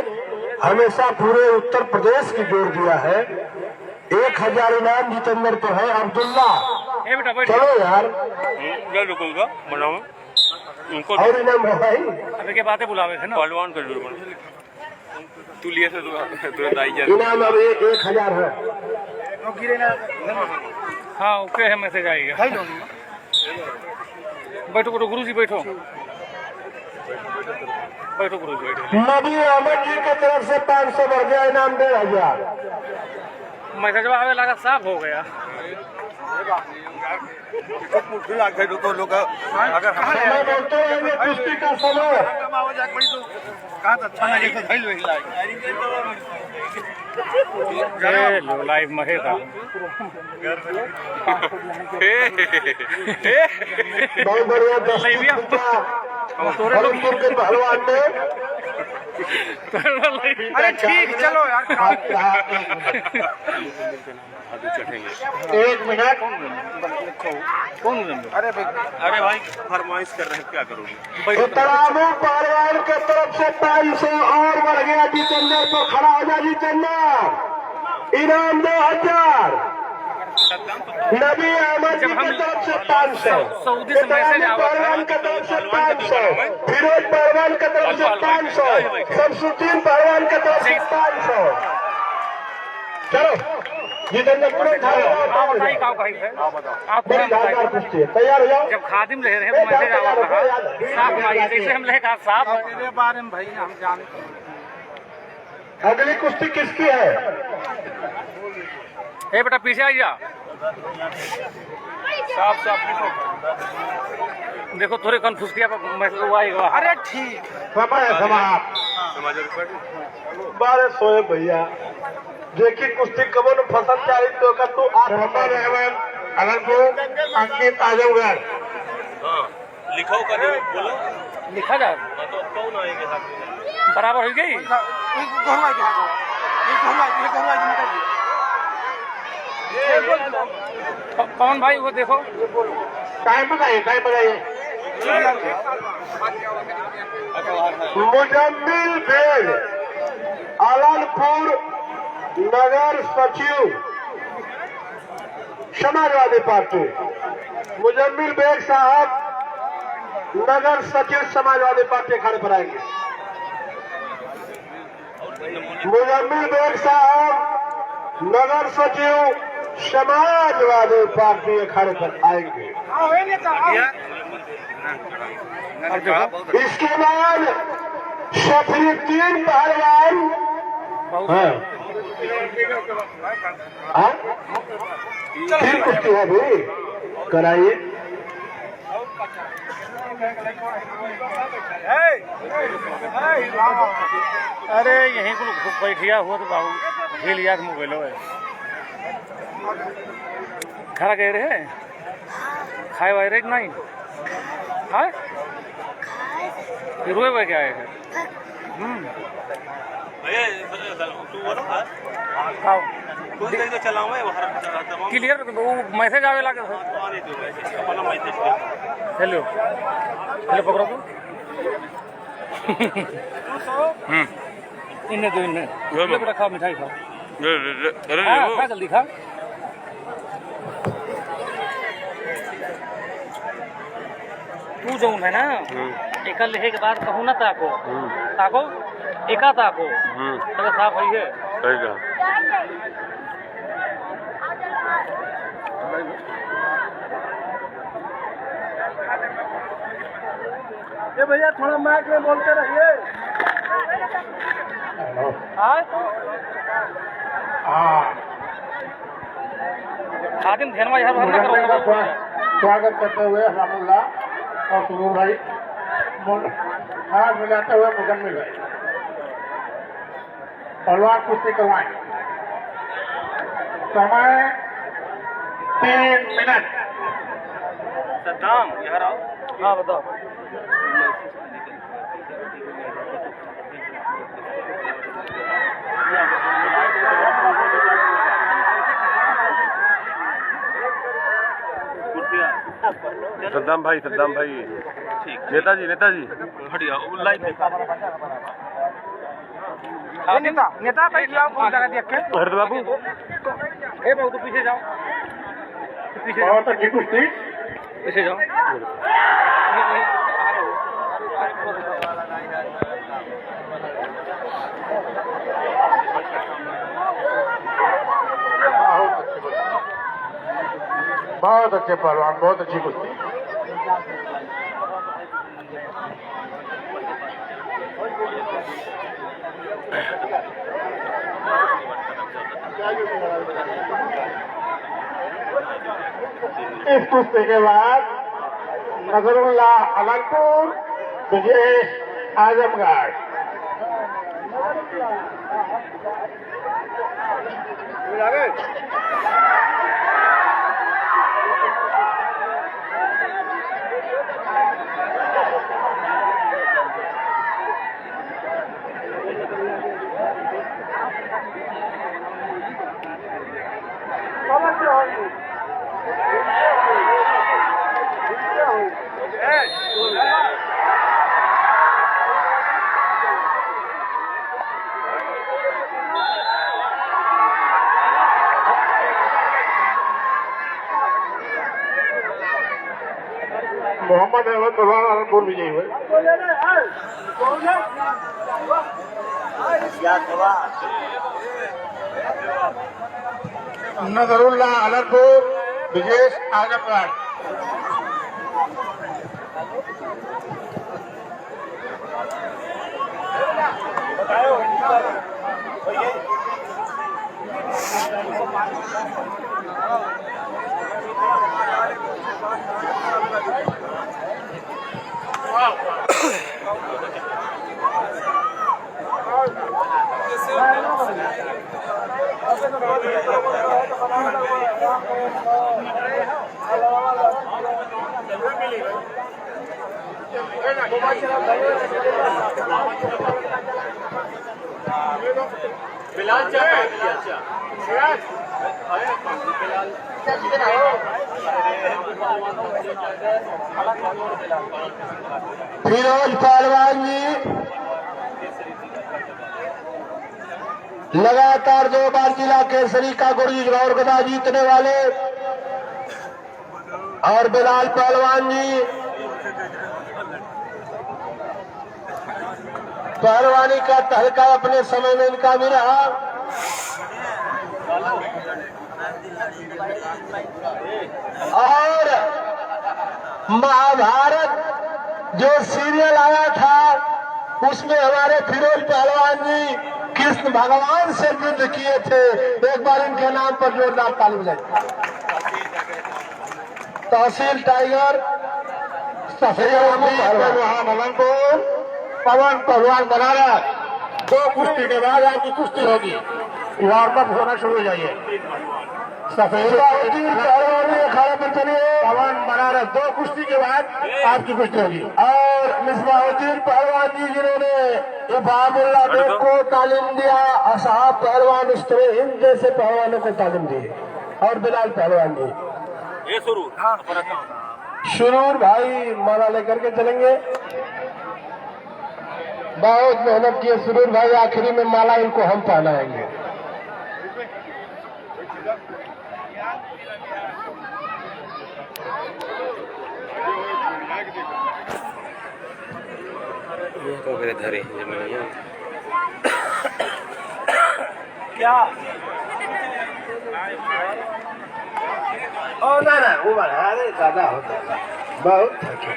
हमेशा पूरे उत्तर प्रदेश की जोड़ दिया है। 1000 इनाम जितेंद्र तो है। अब्दुल्ला ए बेटा बैठ, चलो यार, रुकूंगा बनाओ उनको और इनाम है भाई। अभी के बातें बुलावे थे ना पहलवान कर दो। तू लिए से तुरंत आई जा। इनाम अब 1000 है। हाँ ओके है, मैसेज आएगा। बैठो बैठो गुरु जी, बैठो बैठो गुरु जी बैठो। नबी अहमद जी की तरफ से 500 बढ़ गया, इनाम 1500। मैसेज आवे लगा, साफ हो गया। तो लोग अगर समय बोलते हैं ये कुश्ती का समय। कहा अच्छा नहीं ए लो लाइव महेगा। बहुत बढ़िया भरतपुर के पहलवान ने। अरे ठीक चलो यार। 1 मिनट। अरे भाई फरमाइश कर रहे हैं, क्या करोगे? तलाबू पहलवान के तरफ से 500 और बढ़ गया। जितेंद्र तो खड़ा हो जा जितेंद्र, इनाम 2000। नबी अहमद जी की तरफ से 500, सऊदी से मैसेज आवा था। पहलवान की तरफ से 500, फिरोज पहलवान की तरफ से 500, शमसुद्दीन पहलवान की तरफ से 500। चलो जितेंद्र तुरंत आप बताइए क्या कही है, आप बड़ी तुरंत यादगार बताइए। कुश्ती है, तैयार हो जाओ। जब खादिम रह रहे हैं तो मैसेज आवा था साफ मारिए, जैसे हम रहे कहा साफ है। बारे में भाई हम जाने अगली कुश्ती किसकी है? ए बेटा पीछे आइए, साफ साफ देखो थोड़े कंफ्यूज किया मैसेज आएगा। अरे ठीक समय समाप्त। बारे सोए भैया देखी कुश्ती कबो न फसल चाहिए तो का तू आप मोहम्मद रहमान अनंतपुर अंकित आजमगढ़ लिखो कर बोलो लिखा जाए तो कौन आएंगे हाथ में बराबर हो गई। कौन भाई वो देखो टाइम बताइए मुजम्मिल बेग आलमपुर नगर सचिव समाजवादी पार्टी। मुजम्मिल बेग साहब नगर सचिव समाजवादी पार्टी खड़े पर आएंगे। मुजम्मिल बेग साहब नगर सचिव समाजवादी पार्टी अखाड़े पर आएंगे। इसके बाद शफीउद्दीन पहलवान फिर कुश्ती है भाई कराइए। अरे यहीं को बैठिया हुआ तो बाबू झील याद मोबाइल है खरा गए रहे खाए वाए रे नहीं हाँ रोए हुए क्या है क्लियर वो मैसेज आवे लगे हेलो हेलो पकड़ो तो इन्हें दो इन्हें खाओ मिठाई खाओ खा जल्दी खा तू जो है ना एक लिखे के बाद कहूँ ना ताको ताको एका ताको तो साफ है ये भैया थोड़ा माइक में बोलते रहिए। खादिम ध्यान यहाँ भरना करो। स्वागत करते हुए रामुल्ला और सुबह भाई हाथ मिलाते हुए मुजम्मिल भाई पहलवान कुश्ती करवाएं। समय 3 मिनट। सद्दाम यहाँ आओ। हाँ बताओ सद्दाम भाई नेताजी हटिया नेता नेता भाई जगह देख के हरद बाबू ए बाबू तो पीछे जाओ बहुत अच्छी कुश्ती। पीछे जाओ बहुत अच्छे पहलवान बहुत अच्छी कुश्ती। इस कुश्ती के बाद नजरुल्लाह अनंतपुर विजय आजमगढ़। मोहम्मद अहमद पहलवान आनंदपुर विजयी हुए। नजरुल्लाह आनंदपुर, विजेश आजमगढ़। फिरोज पहलवान जी लगातार 2 बार जिला केसरी का गुरजी और गदा जीतने वाले, और बिलाल पहलवान जी पहलवानी का तहलका अपने समय में इनका भी रहा। और महाभारत जो सीरियल आया था उसमें हमारे फिरोज पहलवान जी कृष्ण भगवान से युद्ध किए थे। एक बार इनके नाम पर जोरदार ताली बजाइए। तहसील टाइगर पहलवान अलनपुर, पवन पहलवान बनारस। 2 कुश्ती के बाद आपकी कुश्ती होगी, वार्मअप होना शुरू हो जाइए। सफेद अखाड़े पर चलिए, पवन बनारस। 2 कुश्ती के बाद आपकी कुश्ती होगी। और मिसबाहुद्दीन पहलवान जी जिन्होंने इबामुल्लाह बेग को तालीम दिया, असहाब पहलवान उस्तरे हिंद जैसे पहलवानों को तालीम दी, और बिलाल पहलवान जी। शुरूर भाई माला लेकर के चलेंगे। बहुत मेहनत किए सुरूर भाई, आखिरी में माला इनको हम पहनाएंगे। क्या ना वो अरे ज्यादा होता है, बहुत थके।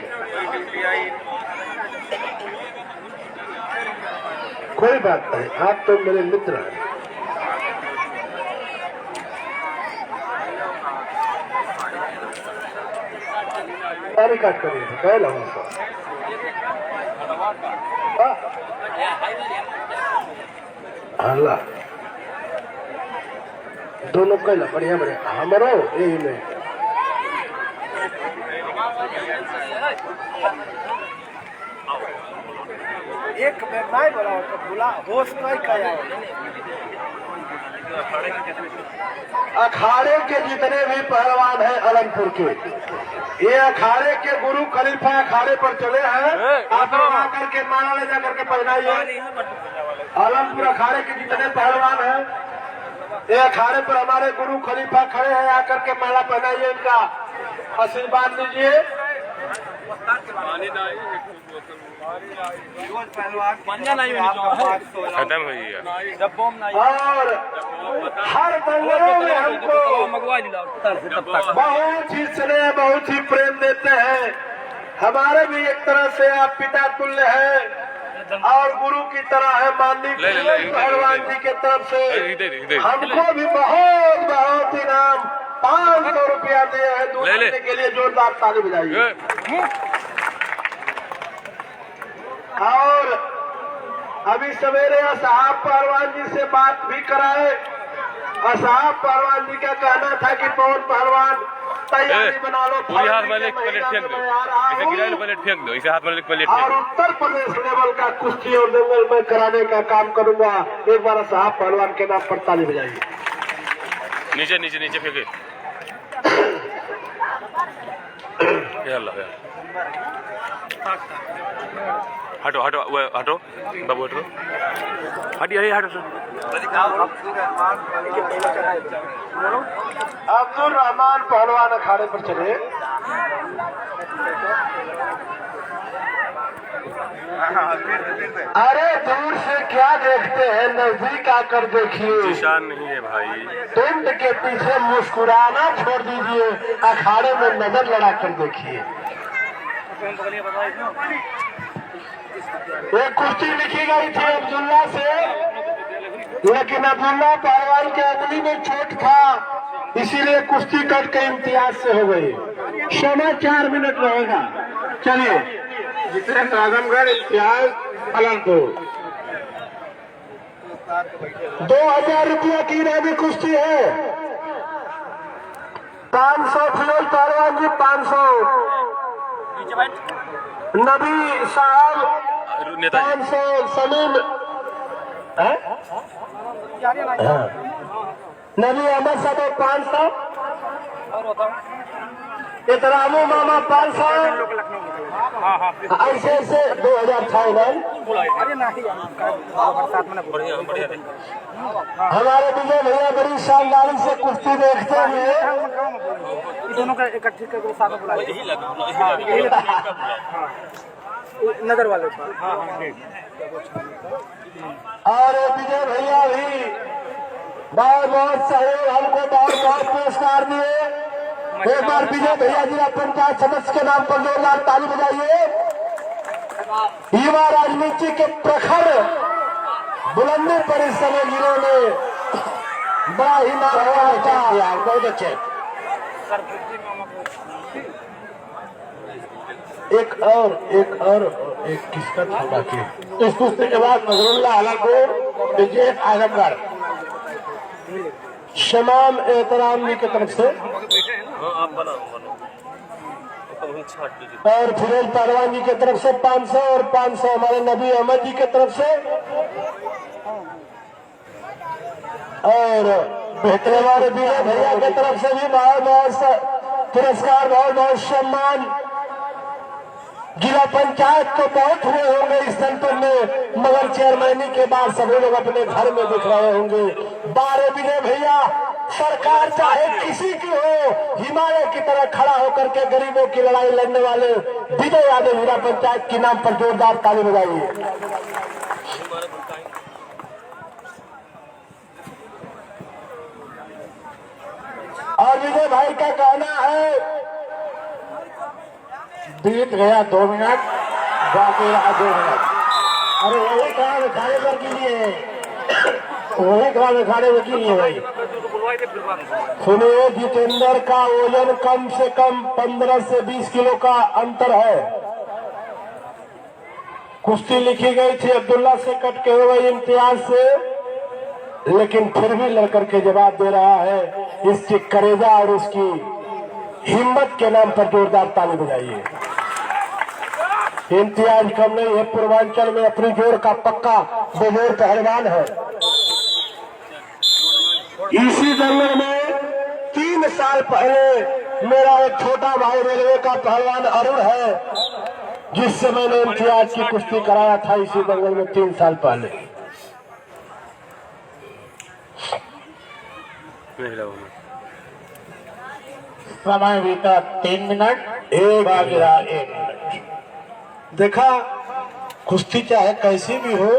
कोई बात नहीं, आप तो मेरे मित्र हैं। सारी काट करिए कह लो अल्लाह दोनों कहला बढ़िया बढ़िया हमारा यही में एक नहीं बोला तो बोला होश नहीं कया। अखाड़े के जितने भी पहलवान हैं अलनपुर के, ये अखाड़े के गुरु खलीफा अखाड़े पर चले हैं। आप लोग आकर के माला ले जाकर के पहनाइए। अलनपुर अखाड़े के जितने पहलवान हैं, ये अखाड़े पर हमारे गुरु खलीफा खड़े हैं, आकर के माला पहनाइए, इनका आशीर्वाद लीजिए। और हर दंगलों में हमको बहुत ही स्नेह बहुत ही प्रेम देते हैं। हमारे भी एक तरह से आप पिता तुल्य हैं और गुरु की तरह है। माननीय पहलवान जी के तरफ से हमको भी बहुत बहुत इनाम 500 रुपया दिए हैं। दूसरे के लिए जोरदार ताली बजाइए। और अभी सवेरे असहाब पहलवान जी से बात भी कराए। असहाब पहलवान जी का कहना था कि पवन पहलवान तैयारी बना लो, हाथ में प्लेट फेंक दो, इसे गिराए प्लेट फेंक दो, इसे हाथ में प्लेट और उत्तर प्रदेश लेवल का कुश्ती और दंगल में कराने का काम करूंगा। एक बार असहाब पहलवान के नाम पर ताली बजाइए। नीचे नीचे नीचे फेंके। हटो हटो हटो बाबू हटो, हटिए हटो। अब्दुल रहमान पहलवान अखाड़े पर चले। अरे दूर से क्या देखते हैं, नजदीक आकर देखिए। निशान नहीं है भाई। टेंट के पीछे मुस्कुराना छोड़ दीजिए, अखाड़े में नजर लड़ाकर देखिए। एक कुश्ती लिखी गई थी अब्दुल्ला से, लेकिन अब्दुल्ला पहलवान के उंगली में चोट था, इसीलिए कुश्ती कट के इम्तियाज से हो गई। समय 4 मिनट रहेगा। चलिए, जितेंद्र आजमगढ़, इम्तियाज पालनपुर। 2000 रुपया की इनामी कुश्ती है। 500 फिरोज पहलवान जी, 500 नबी साहब, 500 सलीम, नबी अहमद साहब 500, इतरामू मामा 500, ऐसे ऐसे 2000 फाइनल। हमारे विजय भैया बड़ी शानदारी से कुश्ती देखते हुए दोनों का इकट्ठे करके साथ में बुलाइए। नगर वाले और विजय भैया भी बहुत बहुत सहयोग, हमको बहुत बहुत पुरस्कार दिए। एक बार विजय भैया जिला पंचायत सदस्य के नाम पर जोरदार ताली बजाइए। युवा राजनीति के प्रखर बुलंदी पर इस समय जिन्होंने बड़ा ही नाम हुआ। बहुत अच्छे। एक किसका था बाकी? इस कुश्ती के बाद नजरुल्ला हलालपुर, विजय आजमगढ़, शमाम एहतराम जी की तरफ से और फिरोज पहलवान जी की तरफ से 500 और 500 हमारे नबी अहमद जी की तरफ से और बेहतर हमारे विजय भैया की तरफ से भी बहुत बहुत पुरस्कार, बहुत बहुत सम्मान। जिला पंचायत तो बहुत हुए होंगे इस तंत्र में, मगर चेयरमैनी के बाद सभी लोग अपने घर में दिख रहे होंगे। 12 विजय भैया, सरकार चाहे किसी की हो, हिमालय की तरह खड़ा होकर के गरीबों की लड़ाई लड़ने वाले विजय यादव जिला पंचायत के नाम पर जोरदार ताली बजाइए। और विजय भाई का कहना है बीत गया 2 मिनट, बाकी रहा 2 मिनट। अरे वही काम अखाड़े पर कीजिए, वही काम अखाड़े में कीजिए भाई। सुनिए, जितेंद्र का वजन कम से कम 15 से 20 किलो का अंतर है। कुश्ती लिखी गई थी अब्दुल्ला से कट के हुए इम्तियाज से, लेकिन फिर भी लड़कर के जवाब दे रहा है। इसकी करेजा और उसकी हिम्मत के नाम पर जोरदार ताली बजाइए। इम्तियाज कम नहीं है, पूर्वांचल में अपनी जोर का पक्का बेजोर पहलवान है। इसी दंगल में 3 साल पहले मेरा एक छोटा भाई रेलवे का पहलवान अरुण है, जिससे मैंने इम्तियाज की कुश्ती कराया था इसी दंगल में 3 साल पहले। समय बीता 3 मिनट, एक 1 मिनट। देखा, कुश्ती चाहे कैसी भी हो,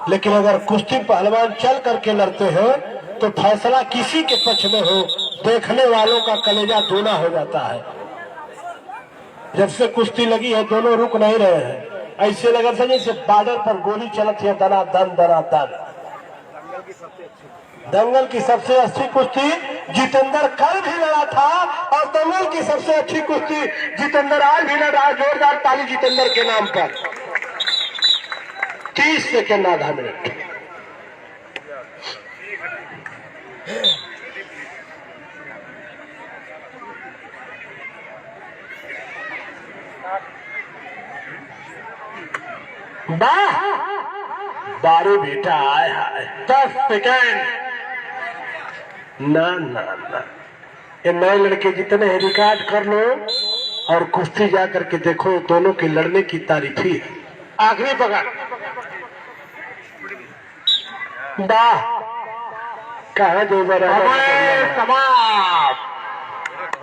लेकिन अगर कुश्ती पहलवान चल करके लड़ते हैं तो फैसला किसी के पक्ष में हो, देखने वालों का कलेजा दूना हो जाता है। जब से कुश्ती लगी है दोनों रुक नहीं रहे हैं, ऐसे लगा था जैसे बॉर्डर पर गोली चलती है, दना दन दना दन। दंगल की सबसे अच्छी कुश्ती जितेंद्र कल भी लड़ा था, और दंगल की सबसे अच्छी कुश्ती जितेंद्र आज भी लड़ा। जोरदार ताली जितेंद्र के नाम पर। 30 सेकेंड, आधा मिनट। बारू बेटा आया है। 10 सेकेंड। ना ना ना, ये नए लड़के जितने हैं रिकॉर्ड कर लो और कुश्ती जा करके देखो, दोनों के लड़ने की तारीफी है। आखिरी पकड़, वाह, कहा दो समाप्त।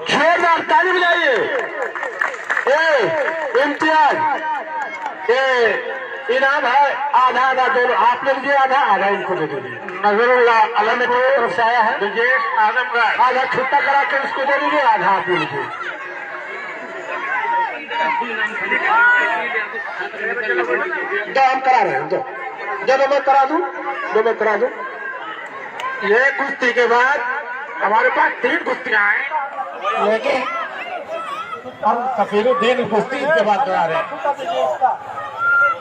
जोरदार ताली बजाइए। इम्तियाज ये इनाम है, आधा आधा दोनों आप ले लीजिए, आधा आधा इनको दे दीजिए। नजरुल्लाह अलम की तरफ से आया है, ब्रजेश आजमगढ़, आधा छुट्टा करा के उसको दे दीजिए, आधा आप ले लीजिए। दो हम करा रहे हैं, दो मैं करा दूं, ये कुश्ती के बाद हमारे पास 3 कुश्तियां हैं, लेकिन हम सफीरुद्दीन कुश्ती के बाद करा रहे हैं।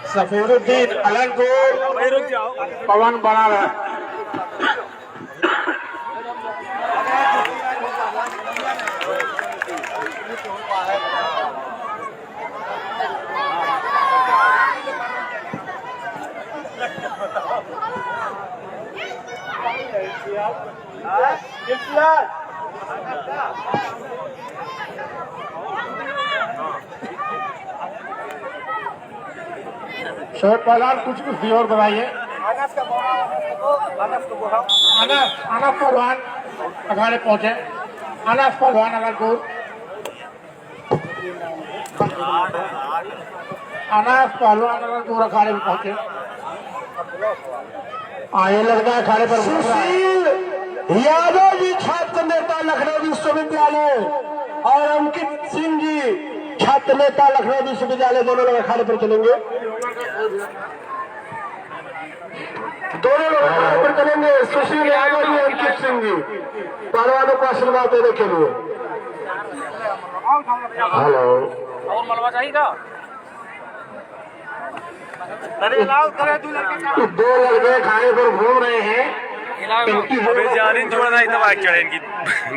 सफीरुद्दीन अलनपुर पवन बना रहा है। शोएब पहलवान कुछ कुश्ती और बनाइए। अनस पहलवान अखाड़े पहुंचे, अनस पहलवान अनंतपुर, अनस पहलवान अनंतपुर अखाड़े में पहुंचे। आए लड़का अखाड़े पर सुशील यादव जी छात्र नेता लखनऊ विश्वविद्यालय और अंकित सिंह जी छात्र नेता लखनऊ विश्वविद्यालय, दोनों लोग अखाड़े पर चलेंगे, दोनों लोग अखाड़े पर चलेंगे। सुशील यादव जी, अंकित सिंह जी, पहलवानों को आशीर्वाद देने के लिए। हेलो, और मलबा चाहिएगा? दो लड़के अखाड़े पर घूम रहे हैं। जाने जोड़ना इतना बाइक चढ़े इनकी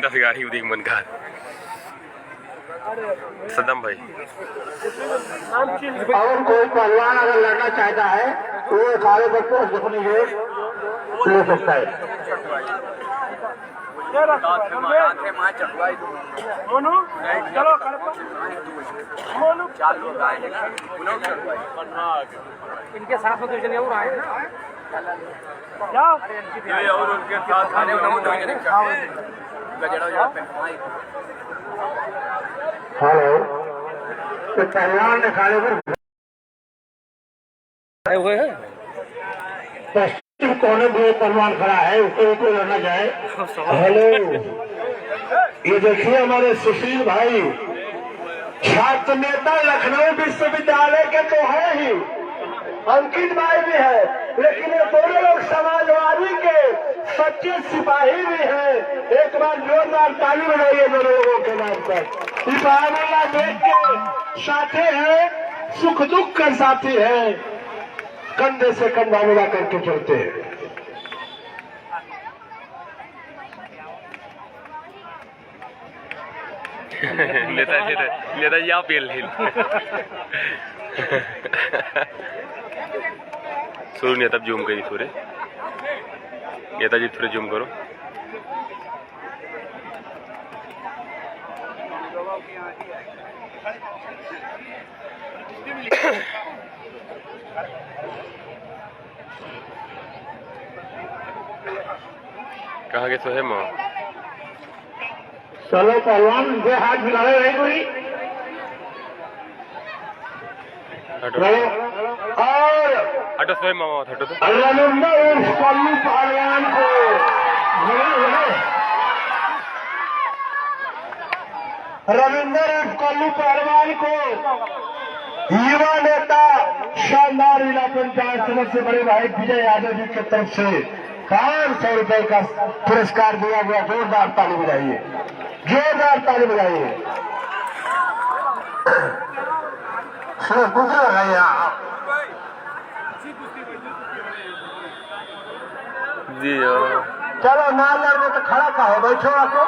10 गाड़ी उदी मन का सदम भाई। और कोई पहलवान अगर लड़ना चाहता है वो अखाड़े पर पहुंच अपनी वेट ले सकता है। इनके साथ में 2 जने और आए हैं। और उनके साथ आने हेलो, तो पहलवान अखाड़े पर आए हुए हैं। पश्चिम कोने में पहलवान खड़ा है, उसको कोई लड़ना चाहे। हेलो, ये देखिए हमारे सुशील भाई छात्र नेता लखनऊ विश्वविद्यालय के तो है ही, अंकित भाई भी है, लेकिन ये दोनों लोग समाजवादी के सच्चे सिपाही भी हैं। एक बार जोरदार ताली बजाइए दोनों लोगों के नाम पर। सिपाही देश के साथी है, सुख दुख के साथी है, कंधे से कंधा मिला करके चलते हैं। लेता या पेल शुरू नहीं तब जूम करी थोड़े, नेताजी थोड़े जूम करो। कहाँ के तो है माँ? चलो पहलवान उनसे हाथ मिला रहे कोई। और हटो सोए मामा, हटो तो रविंदर पल्लू पहलवान को युवा नेता शानदार जिला पंचायत सदस्य बड़े भाई विजय यादव जी की तरफ से 500 रुपए का पुरस्कार दिया गया। जोरदार ताली बजाइए, जोरदार ताली बजाइए। गुजर है यहाँ जी। चलो नालर में तो खड़ा का है, बैठो आपको।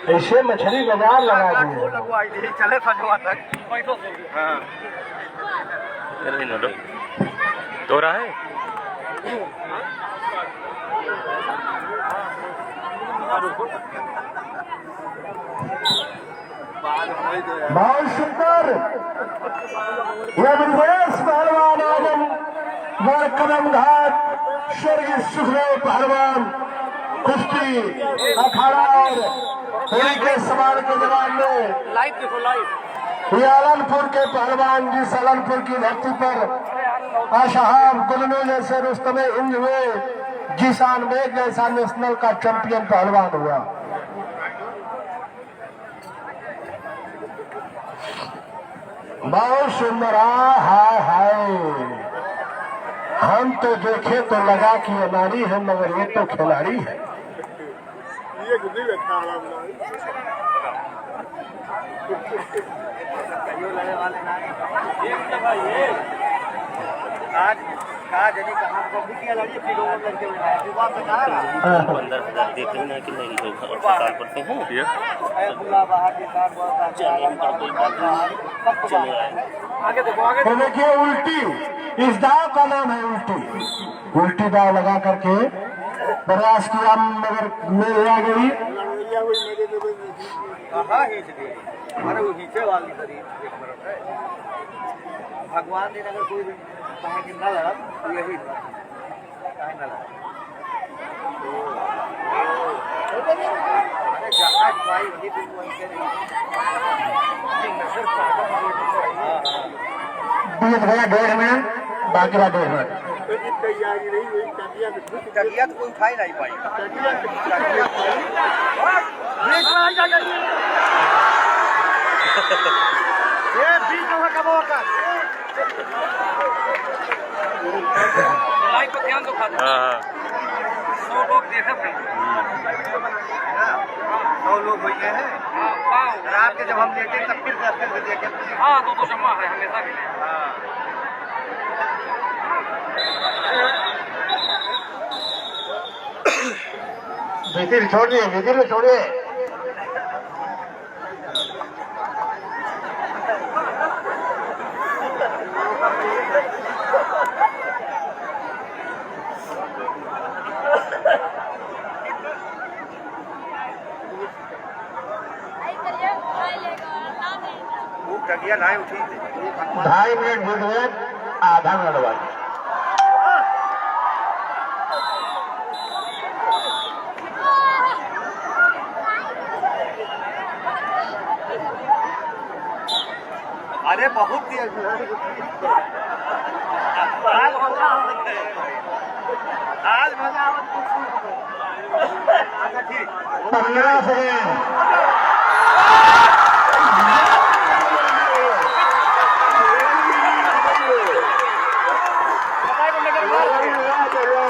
ऐसे मछली बाजार लगा दिए। चले सजवा तक तो रहा है बहुत सुंदर यह विदेश पहलवान आजम वर कदम घाट स्वर्गीय सुखदेव पहलवान कुश्ती अखाड़ा और पुरी के सवाल के जवाब में लाइव देखो लाइव। ये आलमपुर के पहलवान जिस आलमपुर की धरती पर अशहाब गुलनों जैसे रुस्तमे हिंद हुए, जिसान बेग जैसा नेशनल का चैंपियन पहलवान हुआ। बहुत सुंदर। हाय हाय, हम तो देखे तो लगा कि ये नारी है, मगर ये तो खिलाड़ी है। अंदर देखे ना कि नहीं अस्पताल पड़ते हैं चले आए। तो देखिए उल्टी, इस दाव का नाम है उल्टी। उल्टी दाव लगा करके प्रयास किया, मगर मेरे आ गई। भगवान ने अगर कोई कहे कि न लड़ा तो यही कहे न लड़ा। बीत गया 1.5 मिनट, बाकी रहा 1.5 मिनट। टकिया तो कोई उठा ही नहीं पाई। लाइव पर ध्यान दो खाते। 100 लोग देखे थे। 100 लोग हो गए हैं। रात के जब हम लेटे तब फिर 10 दिन देखे। हाँ तो जमा है हमेशा के लिए। विदिल छोड़िए, विदिल छोड़िए। टकिया नहीं उठी। 2.5 मिनट बीत गए, आधा मिनट बाद। अरे बहुत तेज आज मजा 15 सेकेंड।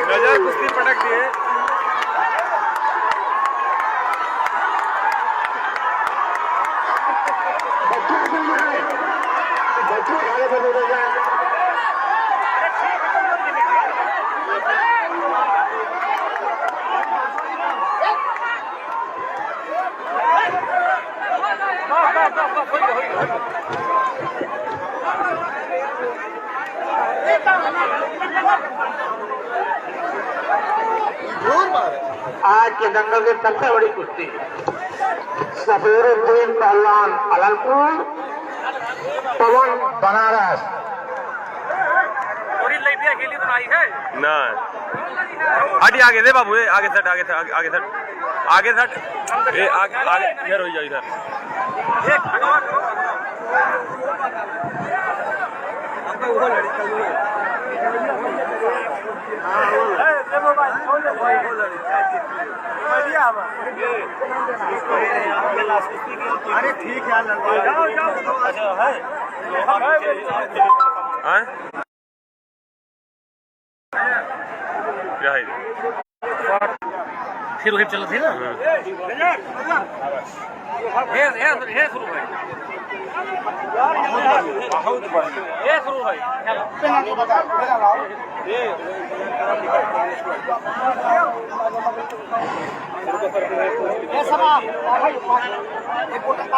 नजर कुश्ती पटक दिए। आज के दंगल की सबसे बड़ी कुश्ती सफीरुद्दीन पहलवान अलमपुर, पवन बनारस। थोड़ी लाइव अकेली तो आई है ना हटी आगे दे बाबू, आगे सट, आगे सट, आगे सट, आगे सट, ये आगे आगे इधर हो जाओ इधर। अरे ठीक है क्या है फिर वही चल थी ना। ये शुरू है, ये शुरू है।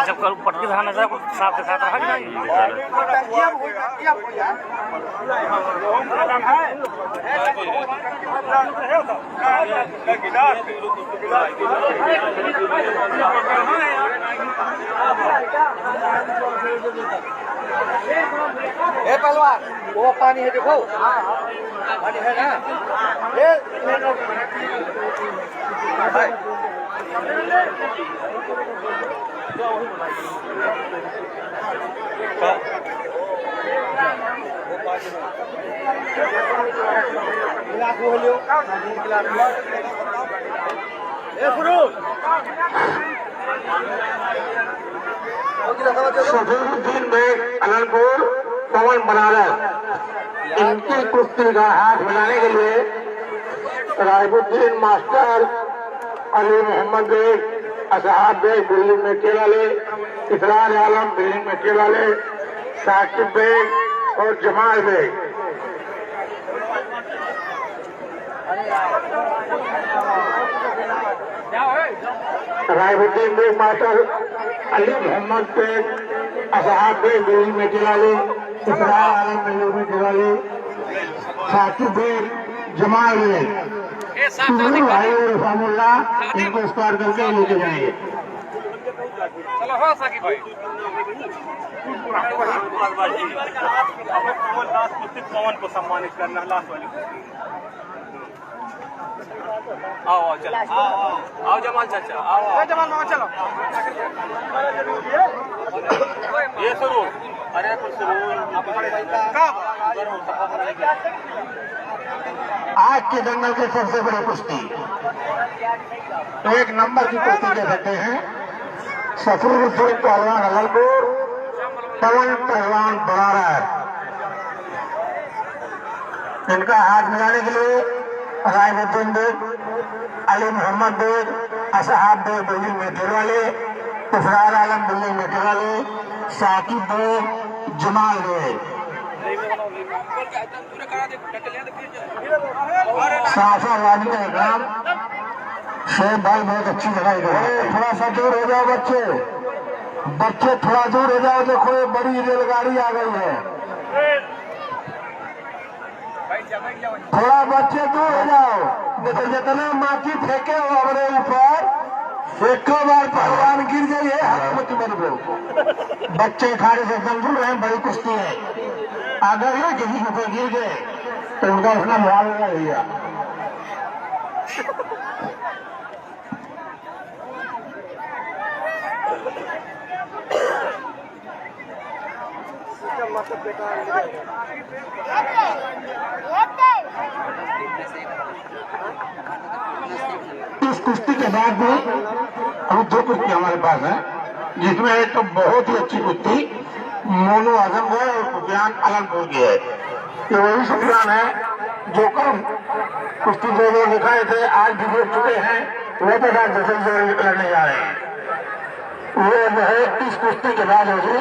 जब कल पटकी धाना जाए साफ के साथ रहा पहलवान वो पानी है, देखो पानी है ना। सफीरुद्दीन बेग अनंतपुर, पवन बनारस, इनकी कुश्ती का हाथ मिलाने के लिए रायबुद्दीन मास्टर, अली मोहम्मद बेग, असहाब बेग बिल्डिंग में केवाले, इसरार आलम बिल्डिंग में केवाले, साकिब बेग और जमाल बेग। रायबुद्दीन बेग मास्टर, अली मोहम्मद बेग, असहाब बेग बिल्डिंग में केवाले, इसरार आलम बिल्डिंग में केवाले, साकिब बेग, जमाल बेग, भाई और रफामुल्ला इनको स्क्वायर करके लेके जाएंगे। चलो हो साकिब भाई। पवन को सम्मानित करना लास्ट वाली। आओ चलो, आओ जमाल चाचा, आओ जमाल मामा चलो। ये शुरू, अरे कुछ आज के दंगल के सबसे बड़े कुश्ती, एक नंबर की कुश्ती कह सकते हैं। सफीरुद्दीन पहलवान अगलपुर, पवन पहलवान बनारस। इनका हाथ मिलाने के लिए रायबुद्दीन बेग, अली मोहम्मद बेग, असहाब बेग बिल्डिंग में वाले, इसरार आलम बिल्डिंग में वाले, साकिब बेग, जमाल बेग। साफा वादी का काम शेख भाई बहुत अच्छी जगह गए। थोड़ा सा दूर हो जाओ बच्चे, बच्चे थोड़ा दूर हो जाओ। देखो ये बड़ी रेलगाड़ी आ गई है, थोड़ा बच्चे दूर हो जाओ। देखो जितना माटी फेंके हो हमारे ऊपर, एक बार पहलवान गिर जाइए हाथ में को। बच्चे खाने से एकदम दूर है, बड़ी कुश्ती है। अगर ये किसी के ऊपर गिर गए तो उनका उतना ध्यान नहीं भैया। इस कुश्ती के बाद में हम दो कुश्ती हमारे पास है, जिसमें एक तो बहुत ही अच्छी कुश्ती मोनू आजमगढ़ और सुफियान अनंतपुर की है। ये वही सुफियान है जो कल कुश्ती जो दिखाए थे, आज भी देख चुके हैं। वो तो साथ दूसरे लड़ने जा रहे हैं। वो जो है इस कुश्ती के बाद होगी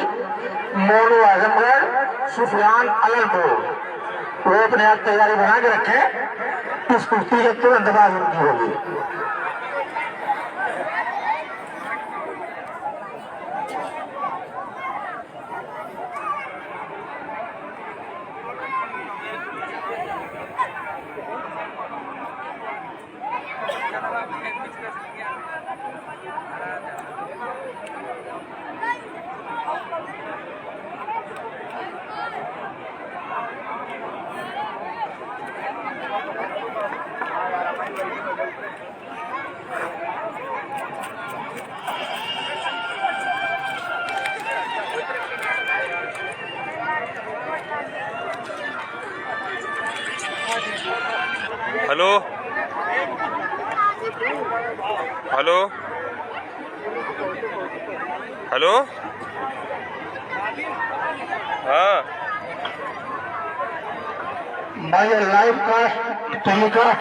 मोनू आजमगढ़, सुफियान अनंतपुर। वो अपने आप तैयारी बना के रखे, इस कुश्ती के तुरंत बाद उनकी होगी। हेलो हेलो हेलो, हाँ भाई लाइव कास्ट टेलीकास्ट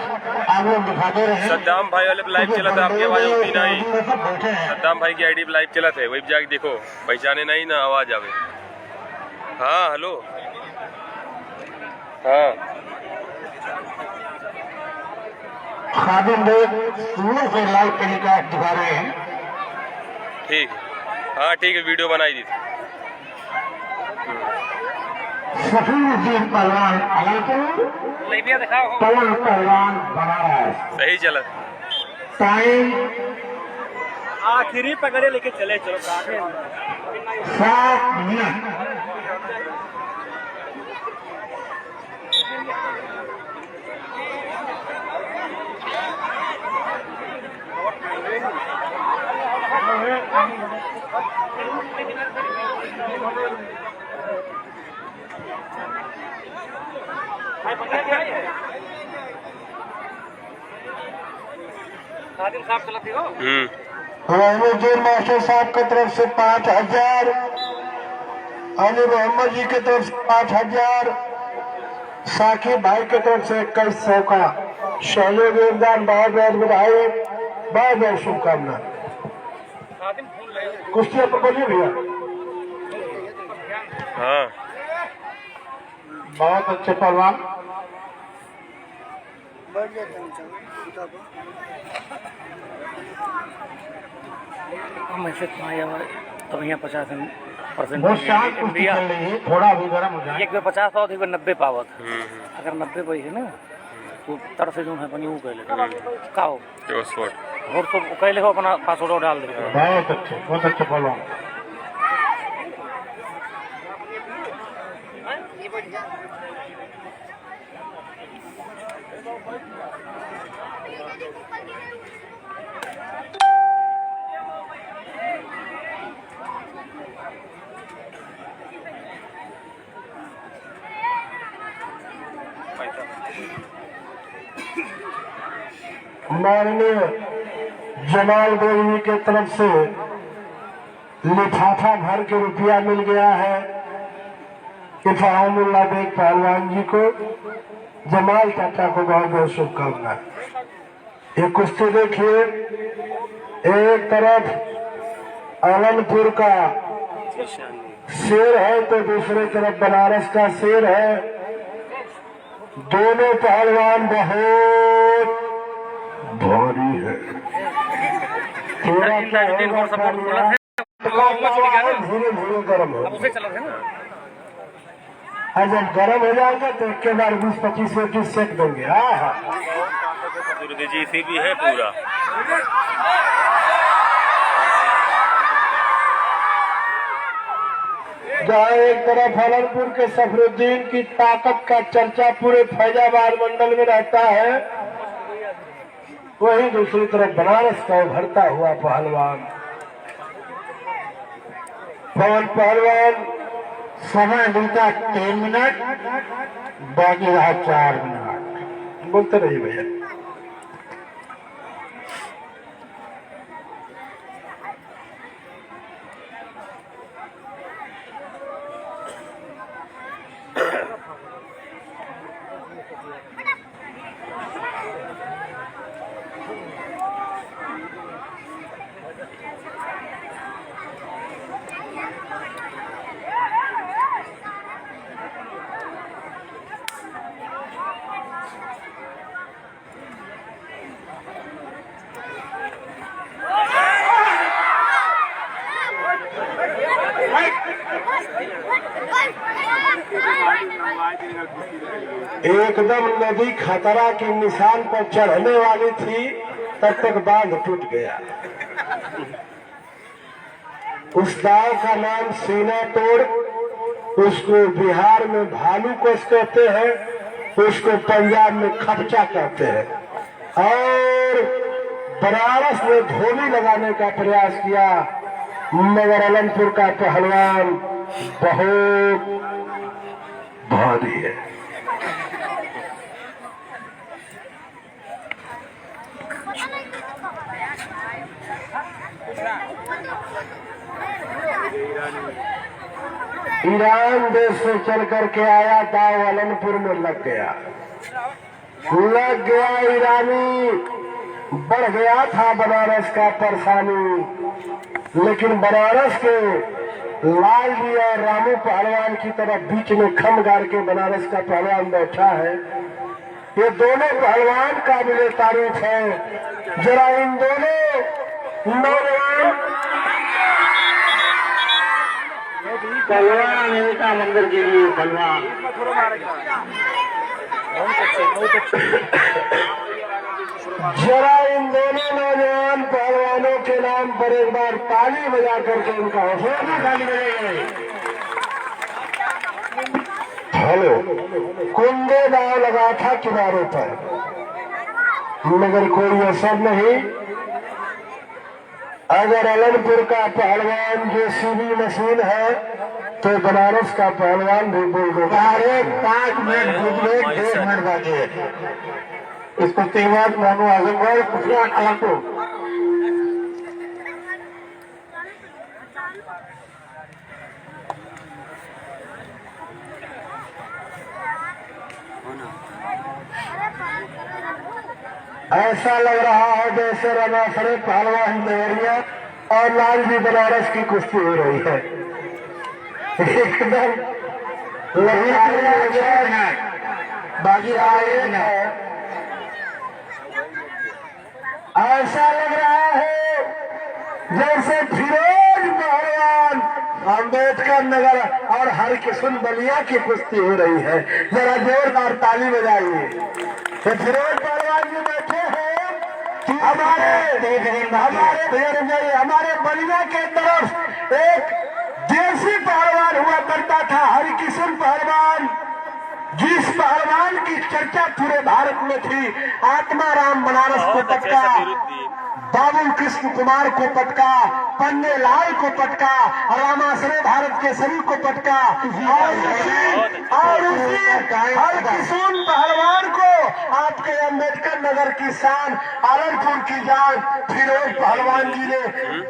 आप लोग दिखा दे रहे हैं। सद्दाम भाई वाले लाइव चला था, आपकी आवाज होती नहीं। सब बैठे हैं। सद्दाम भाई की आईडी पे लाइव चला थे, वही जाके देखो, पहचाने नहीं ना आवाज आवे। हाँ हेलो, हाँ खादिम बेग शुरू से लाइव टेलीकास्ट दिखा रहे हैं। ठीक, हाँ ठीक है, वीडियो बनाई दी थी। सफीरुद्दीन पहलवान अनंतपुर, पवन पहलवान बनारस। सही चला। टाइम आखिरी पकड़े लेके चले, चलो 7 मिनट। खादिम साहब चलाती हो रहमुद्दीन मास्टर साहब की तरफ से 5000, अली मोहम्मद जी की तरफ से 5000, साकिब भाई की तरफ से 2100 का सहयोग योगदान। बहुत बहुत बधाई, बहुत बहुत शुभकामना। कुश्ती पर बोलिए भैया। हाँ बहुत अच्छे पहलवान। हम ऐसे तब यहाँ 50% बहुत शांत कुश्ती चल रही है, थोड़ा भी गर्म हो जाए। एक में 50 पावत, एक में 90 पावत। अगर 90 पे है ना तो तर से जो है अपनी वो कहले का हो और तो कहले हो अपना पासवर्ड डाल दे। बहुत अच्छे पहलवान। माननीय जमाल देवी के तरफ से लिफाफा भर के रुपया मिल गया है इफामुल्लाह बेग पहलवान जी को। जमाल चाचा को बहुत बहुत शुभकामनाएं। ये कुश्ती देखिए, एक तरफ आलमपुर का शेर है तो दूसरी तरफ बनारस का शेर है। दोनों पहलवान बहुत भारी है। थोड़ा क्या धीरे धीरे गर्म हो। उसे चला है ना, और जब गर्म हो जाएगा तो एक के बार 20-25 मिनट सेक देंगे। हाँ जी सी भी है पूरा। जहाँ एक तरफ आलमपुर के सफरुद्दीन की ताकत का चर्चा पूरे फैजाबाद मंडल में रहता है, वहीं दूसरी तरफ बनारस का उभरता हुआ पहलवान पवन पहलवान। समय मिलता 3 मिनट, बाकी रहा 4 मिनट। बोलते रहिए भैया। एकदम नदी खतरा के निशान पर चढ़ने वाली थी, तब तक बांध टूट गया। उस दाव का नाम सीना तोड़, उसको बिहार में भालू कोस कहते हैं, उसको पंजाब में खपचा कहते हैं। और बनारस में धोबी लगाने का प्रयास किया, मगर आलमपुर का पहलवान बहुत भारी है। ईरान देश से चल करके आया, दाव आलमपुर में लग गया ईरानी। बढ़ गया था बनारस का परेशानी, लेकिन बनारस के लाल जी और रामू पहलवान की तरफ बीच में खम गाड़ के बनारस का पहलवान बैठा है। ये दोनों पहलवान काबिले तारीफ है। जरा इन दोनों नौजवान पहलवान एकता मंदिर के लिए पहलवान जरा इन दोनों नौजवान पहलवानों के नाम पर एक बार ताली बजा करके उनका हौसला ताली बजाएंगे। हेलो, कुंदे दाव लगा था किनारे पर, मगर कोई असर नहीं। अगर अलनपुर का पहलवान जेसीबी मशीन है तो बनारस का पहलवान भी बोल दो 5 मिनट गुजरे 1.5 मिनट बाकी इस कुश्ती के बाद मोनू आजमगढ़ खुशियान अलनपुर। ऐसा लग रहा है जैसे रमासरे पहलवान देवरिया और लालजी बनारस की कुश्ती हो रही है एकदम बाजी आए है। ऐसा लग रहा है जैसे फिरोज पहलवान अम्बेडकर नगर और हरकिशन बलिया की कुश्ती हो रही है। जरा जोरदार ताली बजाइए। तो फिरोज पहलवान जी बैठे हैं हमारे बलिया के तरफ एक देसी पहलवान हुआ करता था हरकिशन पहलवान, जिस पहलवान की चर्चा पूरे भारत में थी। आत्माराम बनारस को पटका, बाबुल कृष्ण कुमार को पटका, पन्ने लाल को पटका, रामासरे भारत के सभी को पटका और उसी हरकिशन पहलवान को आपके अम्बेडकर नगर की शान आलमपुर की जान फिरोज पहलवान जी ने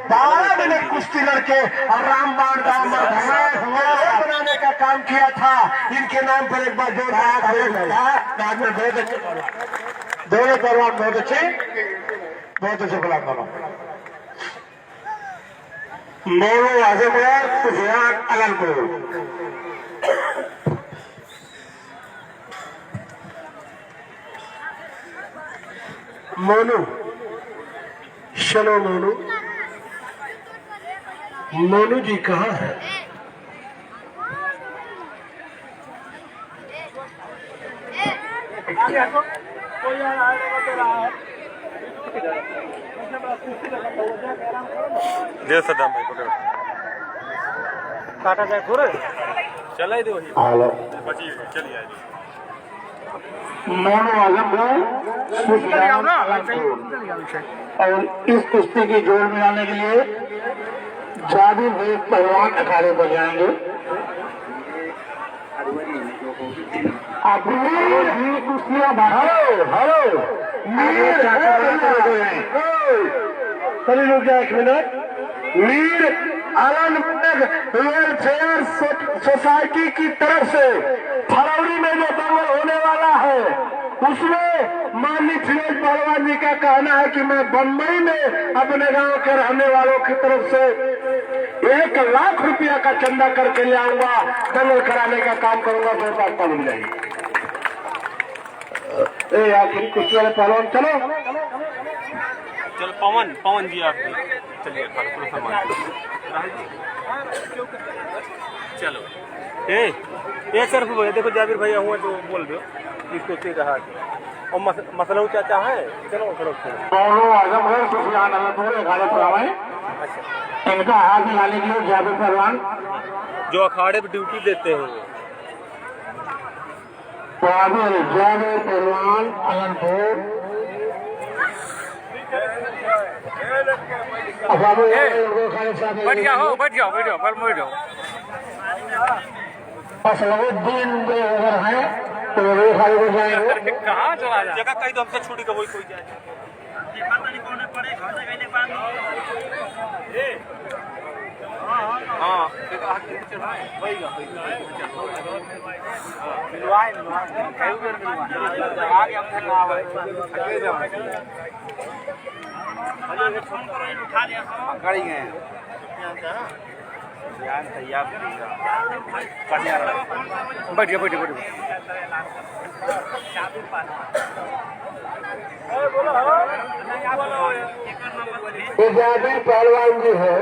12 मिनट कुश्ती लड़के और रामबाण बनाने का काम किया था। इनके नाम पर एक बार जोरदार दोनों पहलवान बहुत अच्छे खिलाफ दोनों मोनू आजमगढ़ खुशियान अलनपुर। मोनू चलो मोनू, मोनू जी कहाँ है? दे सद्दाम भाई पकड़ काटा जाए थोड़े चला ही दे वही हेलो बची चलिए मोनू आजमगढ़ और इस कुश्ती की जोड़ मिलाने के लिए जादू भाई पहलवान अखाड़े पर जाएंगे। आप कुश्तियां हेलो चलिए रुक जाए 1 मिनट। मीर आलमगढ़ वेलफेयर सोसाइटी की तरफ से फरवरी में जो दंगल होने वाला है उसमें माननीय फिरोज पहलवान जी का कहना है कि मैं बम्बई में अपने गांव के रहने वालों की तरफ से 1 लाख रुपया का चंदा करके ले आऊंगा, दंगल कराने का काम करूंगा। दो बात मिल जाएगी। आखिर कुछ वाले पहलवान चल पवन जी आप चलिए चलो ए सिर्फ देखो जाबिर भैया हुआ जो बोल दो इसको से कहा और मसला चाचा है चलो आजमगढ़ खुशियान अलनपुर 11 पर आए। इनका हाथ मिलाने के लिए जाबिर पहलवान जो अखाड़े पे ड्यूटी देते हैं जाबिर पहलवान अलनपुर बैठ जाओ असलुद्दीन अगर है तो वो खाली हो जाएंगे। कहाँ चला जाए जगह कहीं तो हमसे छुट्टी का कोई जाए हाँ बैठिए ये जाबिर पहलवान जी है,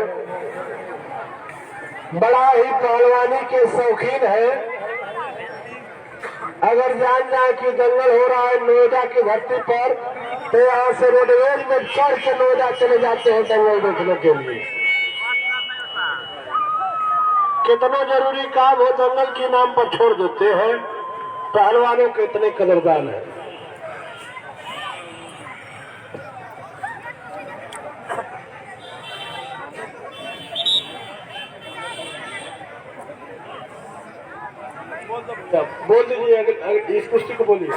बड़ा ही पहलवानी के शौकीन है। अगर जान जाए कि दंगल हो रहा है नोएडा की धरती पर तो यहाँ से रोडवेज में चढ़ के नोएडा चले जाते हैं दंगल देखने के लिए। कितना जरूरी काम हो दंगल के नाम पर छोड़ देते हैं। पहलवानों के इतने कदरदान है। बोल दीजिए, अगर इस कुश्ती को बोलिए।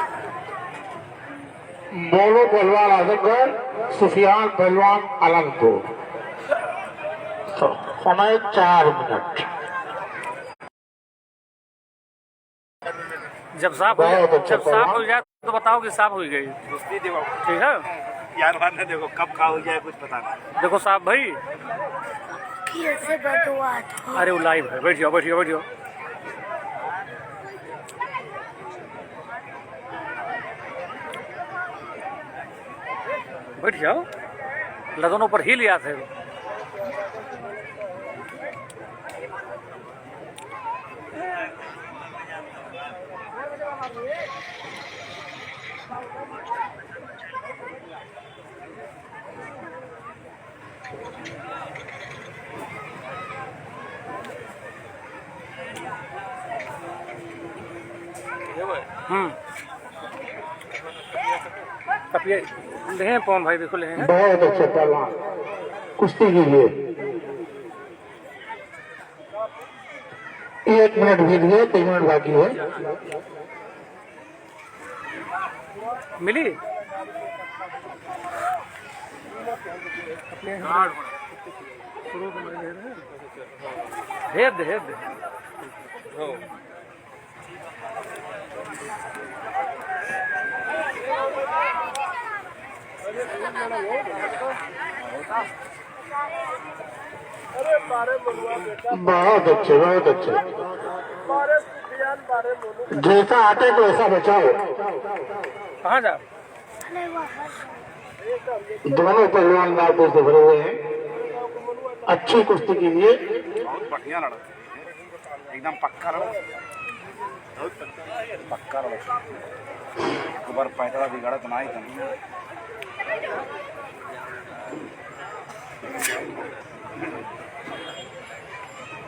मोनू पहलवान आजमगढ़, सुफियान पहलवान आलमपुर। समय 4 मिनट। जब साफ हो जाए तो बताओ कि साफ हो गई। ठीक है यार मारने देखो कब खा हो जाए कुछ पता नहीं। देखो साहब भाई, अरे वो लाइव है, बैठ जाओ बैठ जाओ बैठ जाओ। बैठ जाओ, लगनों पर ही लिया थे। तपिए ले पवन भाई, देखो ले हैं। बहुत अच्छा पहलवान, कुश्ती कीजिए। 1 मिनट बीत गए, 3 मिनट बाकी है। मिली हेद हेद बहुत अच्छे बहुत अच्छे। जैसा आटे तो ऐसा बचाओ। कहाँ जा? दोनों पहलवान नापों से भरे हुए हैं। अच्छी कुश्ती कीजिए। बहुत बढ़िया लड़ा, एकदम पक्का लड़ा, पक्का लड़ा। एक बार पैसा बिगाड़ा तो ना ही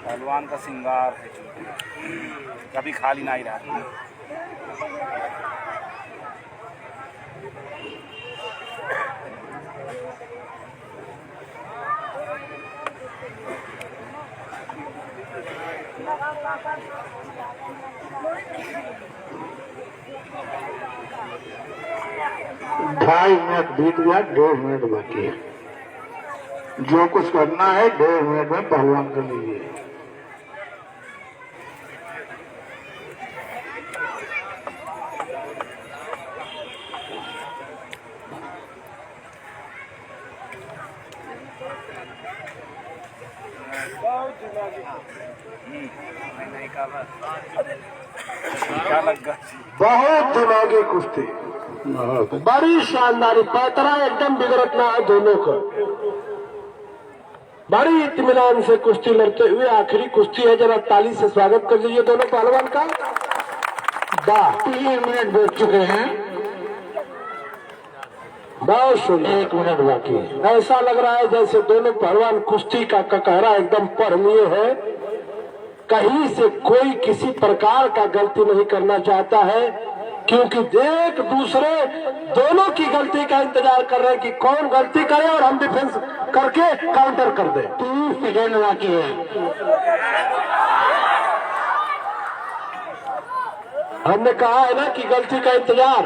पहलवान का सिंगार है, कभी खाली ना ही रहा। ढाई मिनट बीत गया, 1.5 मिनट बाकी है। जो कुछ करना है 1.5 मिनट में पहलवान कर लीजिए। बहुत दिमागी कुश्ती, बड़ी शानदारी। पैतरा एकदम बिगड़त ना है दोनों का। बड़ी इत्मीनान से कुश्ती लड़ते हुए आखिरी कुश्ती है। जरा ताली से स्वागत कर दीजिए दोनों पहलवान का। 3 मिनट बीत चुके हैं, बहुत सुंदर। 1 मिनट बाकी है। ऐसा लग रहा है जैसे दोनों पहलवान कुश्ती का ककहरा एकदम पढ़ लिए हैं। कहीं से कोई किसी प्रकार का गलती नहीं करना चाहता है, क्योंकि एक दूसरे दोनों की गलती का इंतजार कर रहे हैं कि कौन गलती करे और हम डिफेंस करके काउंटर कर दे। 30 सेकेंड बाकी है। हमने कहा है ना कि गलती का इंतजार,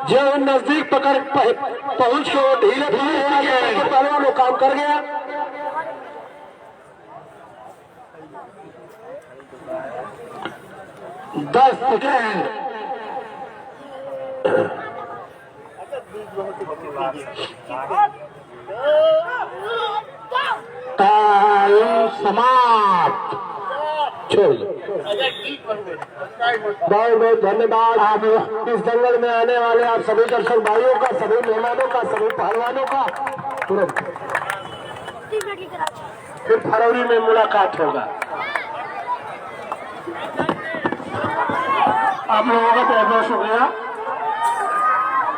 जो नजदीक पहुंच के वो ढीले पहलवान वो काम कर गया। 10 सेकेंड। टाइम समाप्त। छोड़ दो। बहुत बहुत धन्यवाद। आप इस दंगल में आने वाले आप सभी दर्शक भाइयों का, सभी मेहमानों का, सभी पहलवानों का तुरंत फिर फरवरी में मुलाकात होगा। आप लोगों का बहुत बहुत शुक्रिया।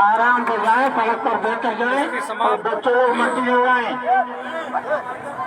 आराम से जाए, सड़क पर बैठ कर जाए और बच्चों को मस्ती हो जाए।